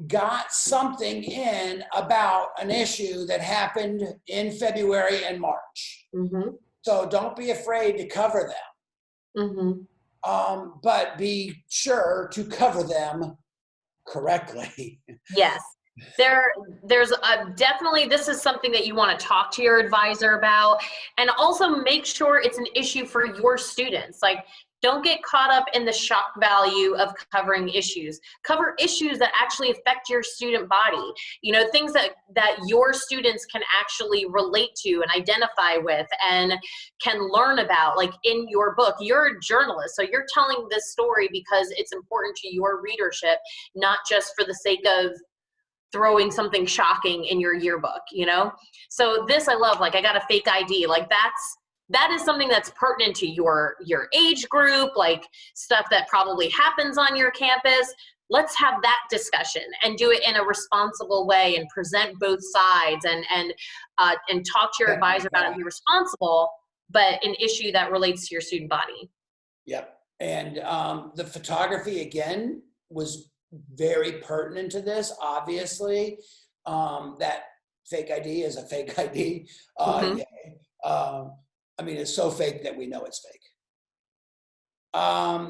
got something in about an issue that happened in February and March. So don't be afraid to cover them. But be sure to cover them correctly. Yes. There's definitely, this is something that you want to talk to your advisor about, and also make sure it's an issue for your students. Like, don't get caught up in the shock value of covering issues. Cover issues that actually affect your student body. You know, things that your students can actually relate to and identify with and can learn about. Like in your book, you're a journalist, so you're telling this story because it's important to your readership, not just for the sake of throwing something shocking in your yearbook, you know? So this I love, like I got a fake ID, like that is something that's pertinent to your age group, like stuff that probably happens on your campus. Let's have that discussion and do it in a responsible way and present both sides and talk to your advisor about it, be responsible, but an issue that relates to your student body. Yep. And the photography again was very pertinent to this, obviously. That fake ID is a fake ID. Mhm. Yeah. I mean, it's so fake that we know it's fake.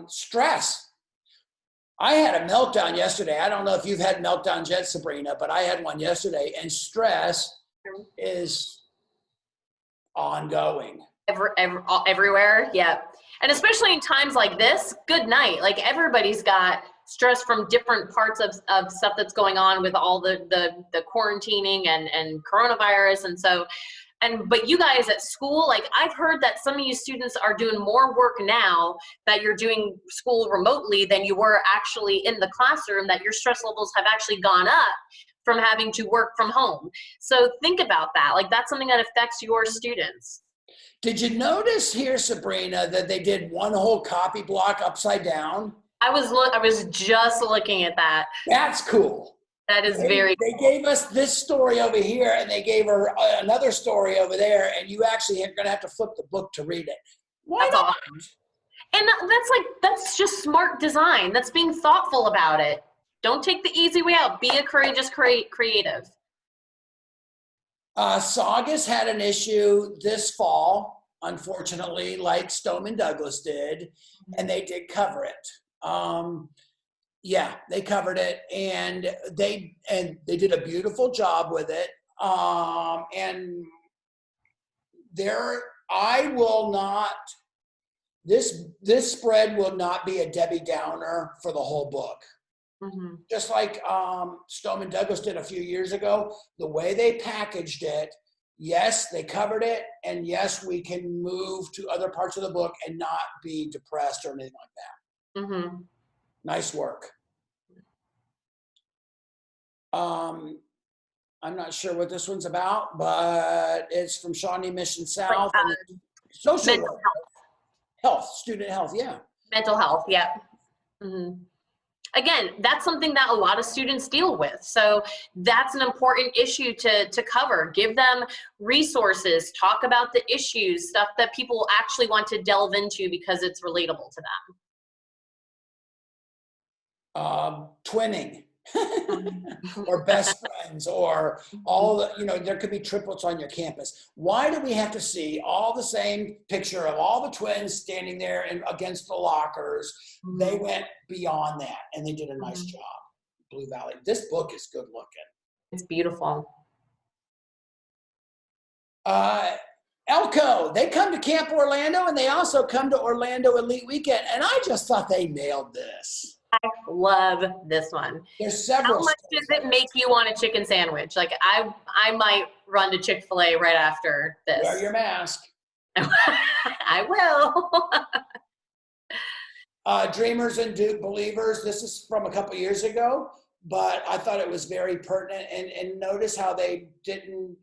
Stress. I had a meltdown yesterday. I don't know if you've had meltdowns yet, Sabrina, but I had one yesterday, and stress is ongoing. Everywhere, yeah. And especially in times like this, good night. Like everybody's got stress from different parts of stuff that's going on with all the quarantining and coronavirus. And so, but you guys at school, like I've heard that some of you students are doing more work now that you're doing school remotely than you were actually in the classroom, that your stress levels have actually gone up from having to work from home. So think about that. Like that's something that affects your students. Did you notice here, Sabrina, that they did one whole copy block upside down? I was just looking at that. That's cool. That is very They cool. gave us this story over here, and they gave her another story over there, and you actually are going to have to flip the book to read it. Why That's not? awesome. And that's just smart design. That's being thoughtful about it. Don't take the easy way out. Be a courageous creative. Saugus had an issue this fall, unfortunately, like Stoneman Douglas did, and they did cover it. Yeah, they covered it, and they did a beautiful job with it. And I will not. This spread will not be a Debbie Downer for the whole book. Mm-hmm. Just like Stoneman Douglas did a few years ago, the way they packaged it, yes, they covered it, and yes, we can move to other parts of the book and not be depressed or anything like that. Mm-hmm. Nice work. I'm not sure what this one's about, but it's from Shawnee Mission South. And social work. Health, student health, yeah. Mental health, yeah. Mm-hmm. Again, that's something that a lot of students deal with. So that's an important issue to cover. Give them resources, talk about the issues, stuff that people actually want to delve into because it's relatable to them. Twinning. Or best friends, or all the, there could be triplets on your campus. Why do we have to see all the same picture of all the twins standing there and against the lockers? Mm-hmm. They went beyond that, and they did a nice job. Blue Valley. This book is good looking. It's beautiful. Elko, they come to Camp Orlando, and they also come to Orlando Elite Weekend, and I just thought they nailed this. I love this one. There's several. How much does it make you want a chicken sandwich? Like I might run to Chick-fil-A right after this. Wear your mask. I will. Dreamers and Believers. This is from a couple years ago, but I thought it was very pertinent. And notice how they didn't.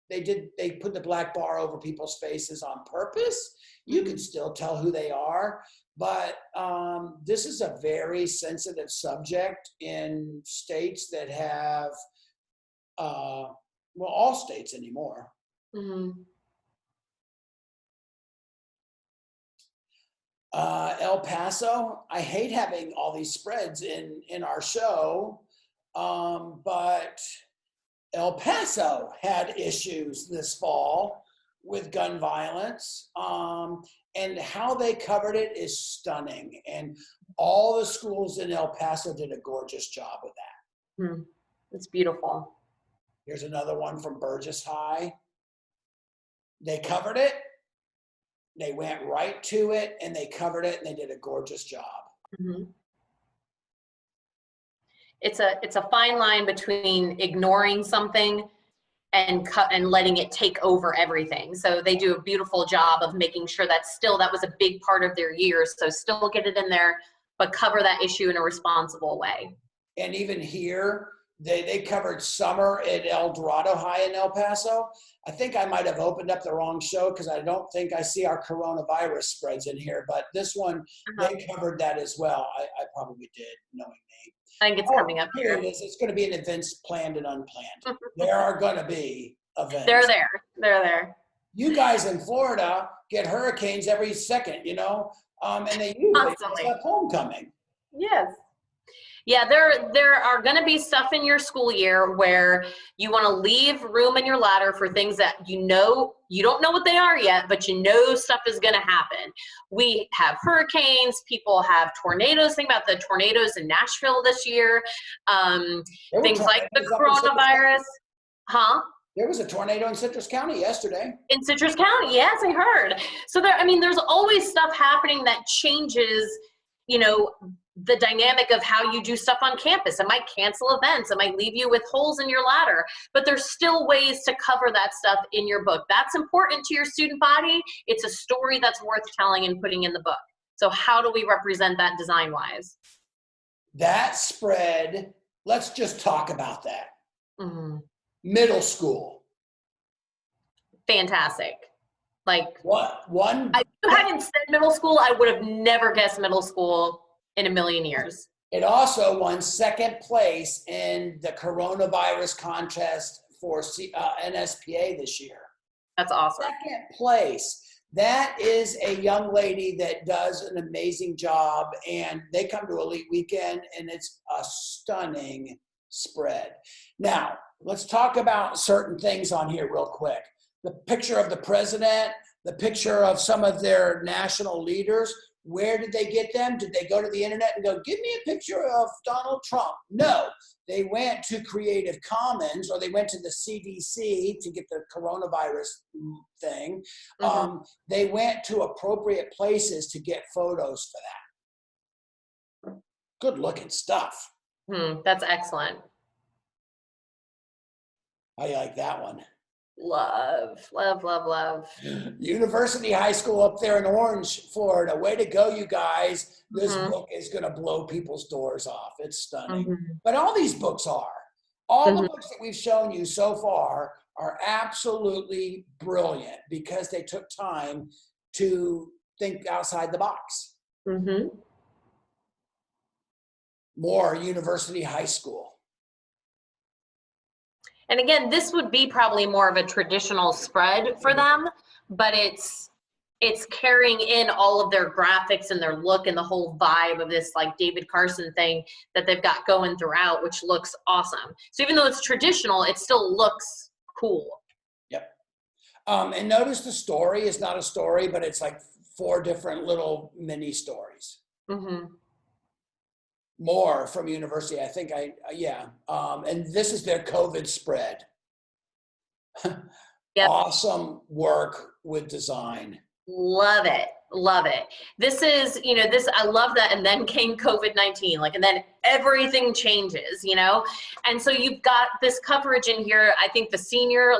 They put the black bar over people's faces on purpose. You can still tell who they are. But this is a very sensitive subject in states that have, all states anymore. Mm-hmm. El Paso, I hate having all these spreads in our show, but El Paso had issues this fall with gun violence. And how they covered it is stunning. And all the schools in El Paso did a gorgeous job with that. It's beautiful. Here's another one from Burgess High. They covered it. They went right to it, and they covered it, and they did a gorgeous job. Mm-hmm. It's a fine line between ignoring something and letting it take over everything. So they do a beautiful job of making sure that was a big part of their year. So still get it in there, but cover that issue in a responsible way. And even here, they covered summer at El Dorado High in El Paso. I think I might have opened up the wrong show because I don't think I see our coronavirus spreads in here, but this one, they covered that as well. I probably did, knowing me. I think it's coming up here. It is. It's going to be an events planned and unplanned. There are going to be events. They're there. You guys in Florida get hurricanes every second, and they usually have homecoming. Yes. Yeah, there are going to be stuff in your school year where you want to leave room in your ladder for things that you don't know what they are yet, but stuff is going to happen. We have hurricanes, people have tornadoes. Think about the tornadoes in Nashville this year. Things like the coronavirus. Huh? There was a tornado in Citrus County yesterday. In Citrus County, yes, I heard. So there's always stuff happening that changes, the dynamic of how you do stuff on campus. It might cancel events. It might leave you with holes in your ladder, but there's still ways to cover that stuff in your book. That's important to your student body. It's a story that's worth telling and putting in the book. So how do we represent that design-wise? That spread, let's just talk about that. Mm-hmm. Middle school. Fantastic. Like what? If you hadn't said middle school, I would have never guessed middle school in a million years. It also won second place in the coronavirus contest for NSPA this year. That's awesome. Second place. That is a young lady that does an amazing job, and they come to Elite Weekend, and it's a stunning spread. Now, let's talk about certain things on here real quick. The picture of the president, the picture of some of their national leaders. Where did they get them? Did they go to the internet and go, give me a picture of Donald Trump? No, they went to Creative Commons, or they went to the CDC to get the coronavirus thing. Mm-hmm. They went to appropriate places to get photos for that. Good looking stuff. That's excellent. How do you like that one? Love, love, love, love. University High School up there in Orange, Florida. Way to go, you guys. This book is going to blow people's doors off. It's stunning. Mm-hmm. But all these books are. All the books that we've shown you so far are absolutely brilliant because they took time to think outside the box. Mm-hmm. More University High School. And again, this would be probably more of a traditional spread for them, but it's carrying in all of their graphics and their look and the whole vibe of this like David Carson thing that they've got going throughout, which looks awesome. So even though it's traditional, it still looks cool. Yep. And notice the story is not a story, but it's like 4 different little mini stories. Mm-hmm. More from University, I think and this is their COVID spread. Yep. Awesome work with design. Love it. Love it. This is, I love that. And then came COVID-19, and then everything changes, And so you've got this coverage in here. I think the senior,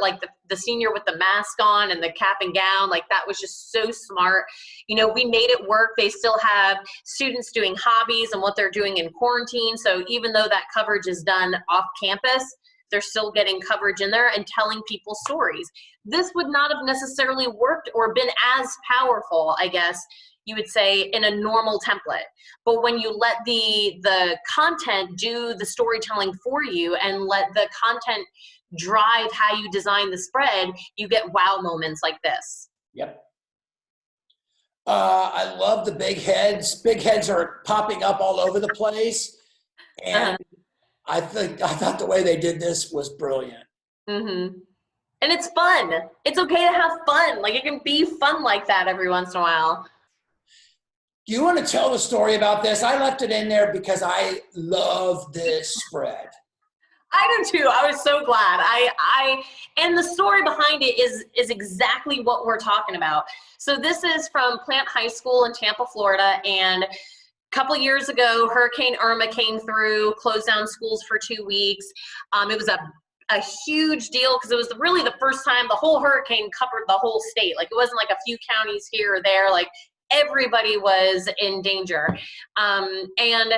the senior with the mask on and the cap and gown, that was just so smart. We made it work. They still have students doing hobbies and what they're doing in quarantine. So even though that coverage is done off campus, they're still getting coverage in there and telling people stories. This would not have necessarily worked or been as powerful, I guess you would say, in a normal template. But when you let the content do the storytelling for you and let the content drive how you design the spread, you get wow moments like this. Yep. I love the big heads. Big heads are popping up all over the place. And I thought the way they did this was brilliant. Mm-hmm. And it's fun. It's okay to have fun. It can be fun like that every once in a while. Do you want to tell the story about this? I left it in there because I love this spread. I do too. I was so glad. And the story behind it is exactly what we're talking about. So this is from Plant High School in Tampa, Florida, and couple years ago, Hurricane Irma came through, closed down schools for 2 weeks. It was a huge deal because it was really the first time the whole hurricane covered the whole state. It wasn't a few counties here or there. Everybody was in danger. And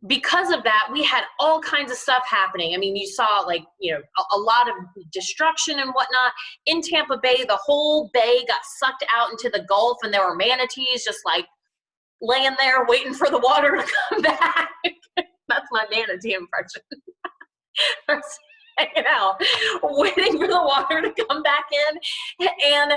because of that, we had all kinds of stuff happening. I mean, you saw a lot of destruction and whatnot. In Tampa Bay, the whole bay got sucked out into the Gulf, and there were manatees just laying there waiting for the water to come back. That's my manatee impression. Hanging out, waiting for the water to come back in. And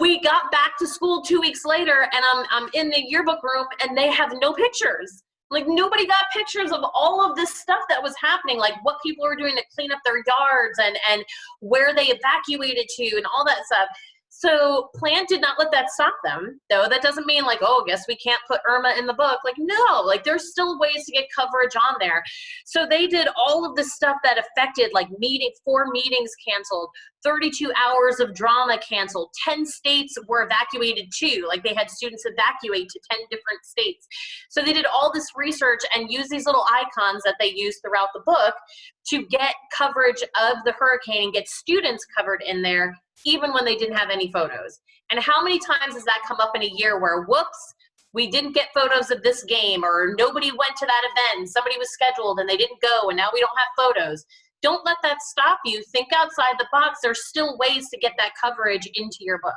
we got back to school 2 weeks later, and I'm in the yearbook room, and they have no pictures. Like nobody got pictures of all of this stuff that was happening, like what people were doing to clean up their yards and where they evacuated to and all that stuff. So Plant did not let that stop them, though. That doesn't mean like, oh, guess we can't put Irma in the book. Like, no, like there's still ways to get coverage on there. So they did all of the stuff that affected, like 4 meetings canceled, 32 hours of drama canceled, 10 states were evacuated too. Like they had students evacuate to 10 different states. So they did all this research and used these little icons that they used throughout the book to get coverage of the hurricane and get students covered in there, even when they didn't have any photos. And how many times has that come up in a year where, whoops, we didn't get photos of this game, or nobody went to that event, somebody was scheduled and they didn't go, and now we don't have photos. Don't let that stop you. Think outside the box. There's still ways to get that coverage into your book.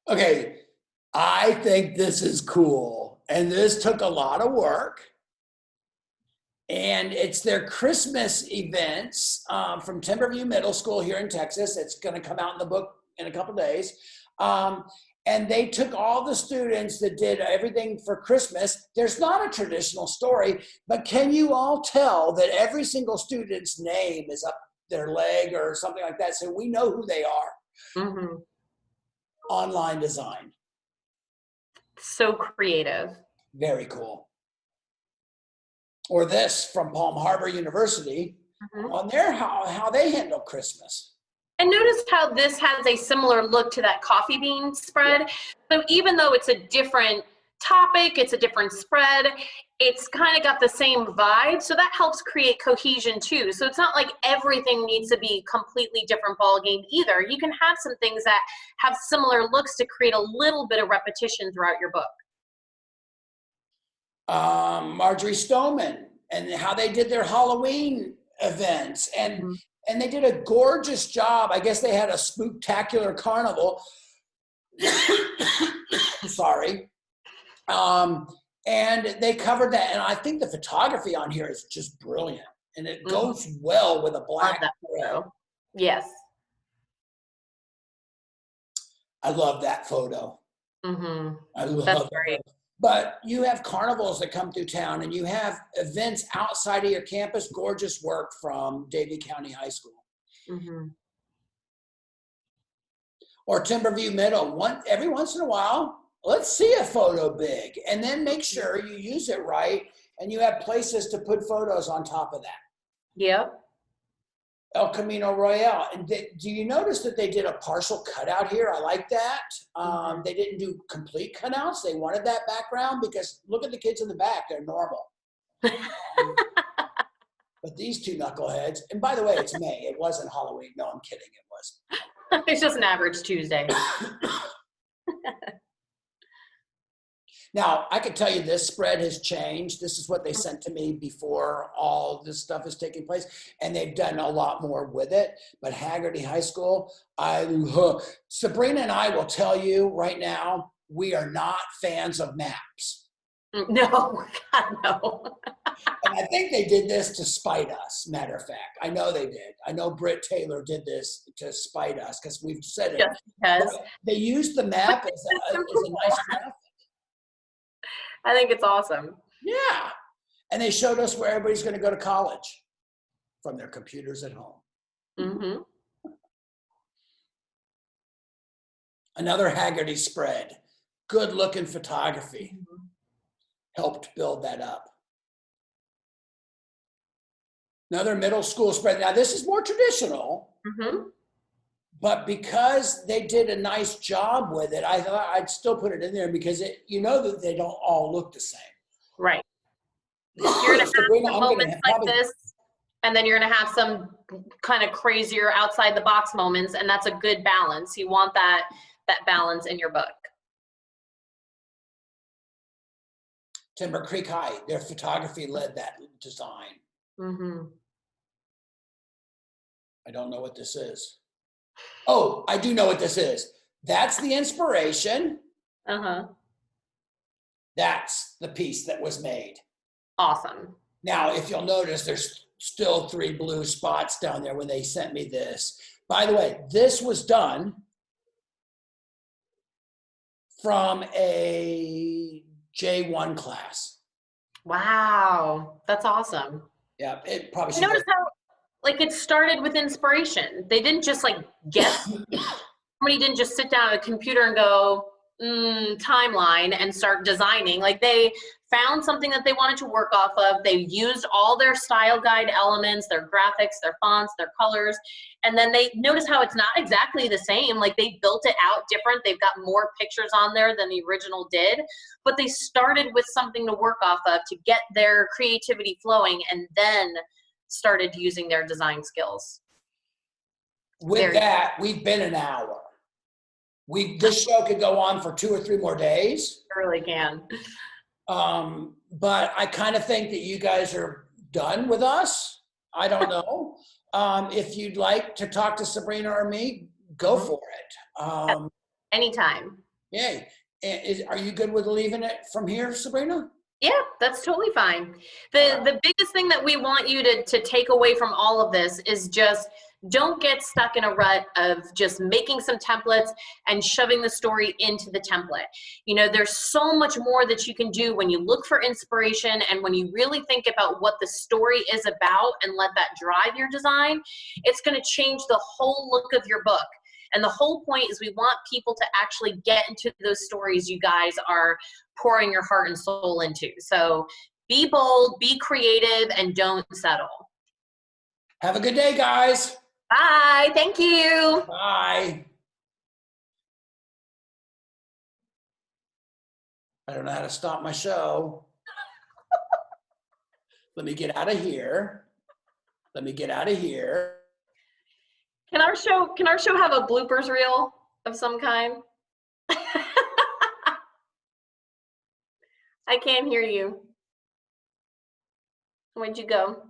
Okay, I think this is cool. And this took a lot of work. And it's their Christmas events from Timberview Middle School here in Texas. It's going to come out in the book in a couple days. And they took all the students that did everything for Christmas. There's not a traditional story, but can you all tell that every single student's name is up their leg or something like that? So we know who they are. Mm-hmm. Online design. So creative. Very cool. Or this from Palm Harbor University on their how they handle Christmas. And notice how this has a similar look to that coffee bean spread. Yeah. So even though it's a different topic, it's a different spread, it's kind of got the same vibe. So that helps create cohesion too. So it's not like everything needs to be completely different ball game either. You can have some things that have similar looks to create a little bit of repetition throughout your book. Marjorie Stoneman and how they did their Halloween events. And and they did a gorgeous job. I guess they had a spooktacular carnival. Sorry. And they covered that. And I think the photography on here is just brilliant. And it goes well with a black photo. Yes. I love that photo. I love That's that great. photo. But you have carnivals that come through town, and you have events outside of your campus. Gorgeous work from Davie County High School. Or Timberview Middle. Every once in a while, let's see a photo big, and then make sure you use it right, and you have places to put photos on top of that. Yep. El Camino Royale. And do you notice that they did a partial cutout here? I like that. They didn't do complete cutouts. They wanted that background because look at the kids in the back. They're normal. But these two knuckleheads, and by the way, it's May. It wasn't Halloween. No, I'm kidding. It was. It's just an average Tuesday. Now, I can tell you this spread has changed. This is what they sent to me before all this stuff is taking place, and they've done a lot more with it. But Haggerty High School, Sabrina and I will tell you right now, we are not fans of maps. No, God, no. And I think they did this to spite us, matter of fact. I know they did. I know Britt Taylor did this to spite us because we've said it. Just because. They used the map as a nice graphic. I think it's awesome. Yeah. And they showed us where everybody's going to go to college from their computers at home. Another Haggerty spread. Good looking photography. Helped build that up. Another middle school spread. Now this is more traditional. But because they did a nice job with it, I thought I'd still put it in there because you know that they don't all look the same. Right. You're going to have some moments like this, and then you're going to have some kind of crazier outside the box moments, and that's a good balance. You want that balance in your book. Timber Creek High, their photography led that design. I don't know what this is. Oh, I do know what this is. That's the inspiration. That's the piece that was made. Awesome. Now, if you'll notice, there's still 3 blue spots down there when they sent me this. By the way, this was done from a J1 class. Wow, that's awesome. Yeah, it probably should. Notice how, like, it started with inspiration. They didn't just like guess. Somebody didn't just sit down at a computer and go, timeline and start designing. Like, they found something that they wanted to work off of. They used all their style guide elements, their graphics, their fonts, their colors, and then they notice how it's not exactly the same. Like, they built it out different. They've got more pictures on there than the original did, but they started with something to work off of to get their creativity flowing, and then started using their design skills. With that, we've been an hour. This show could go on for 2 or 3 more days. It really can. But I kind of think that you guys are done with us. I don't know. If you'd like to talk to Sabrina or me, go for it. Anytime. Yay. Are you good with leaving it from here, Sabrina? Yeah, that's totally fine. The biggest thing that we want you to take away from all of this is just don't get stuck in a rut of just making some templates and shoving the story into the template. You know, there's so much more that you can do when you look for inspiration and when you really think about what the story is about and let that drive your design. It's going to change the whole look of your book. And the whole point is we want people to actually get into those stories you guys are pouring your heart and soul into. So be bold, be creative, and don't settle. Have a good day, guys. Bye. Thank you. Bye. I don't know how to stop my show. Let me get out of here. Let me get out of here. Can our show have a bloopers reel of some kind? I can't hear you. Where'd you go?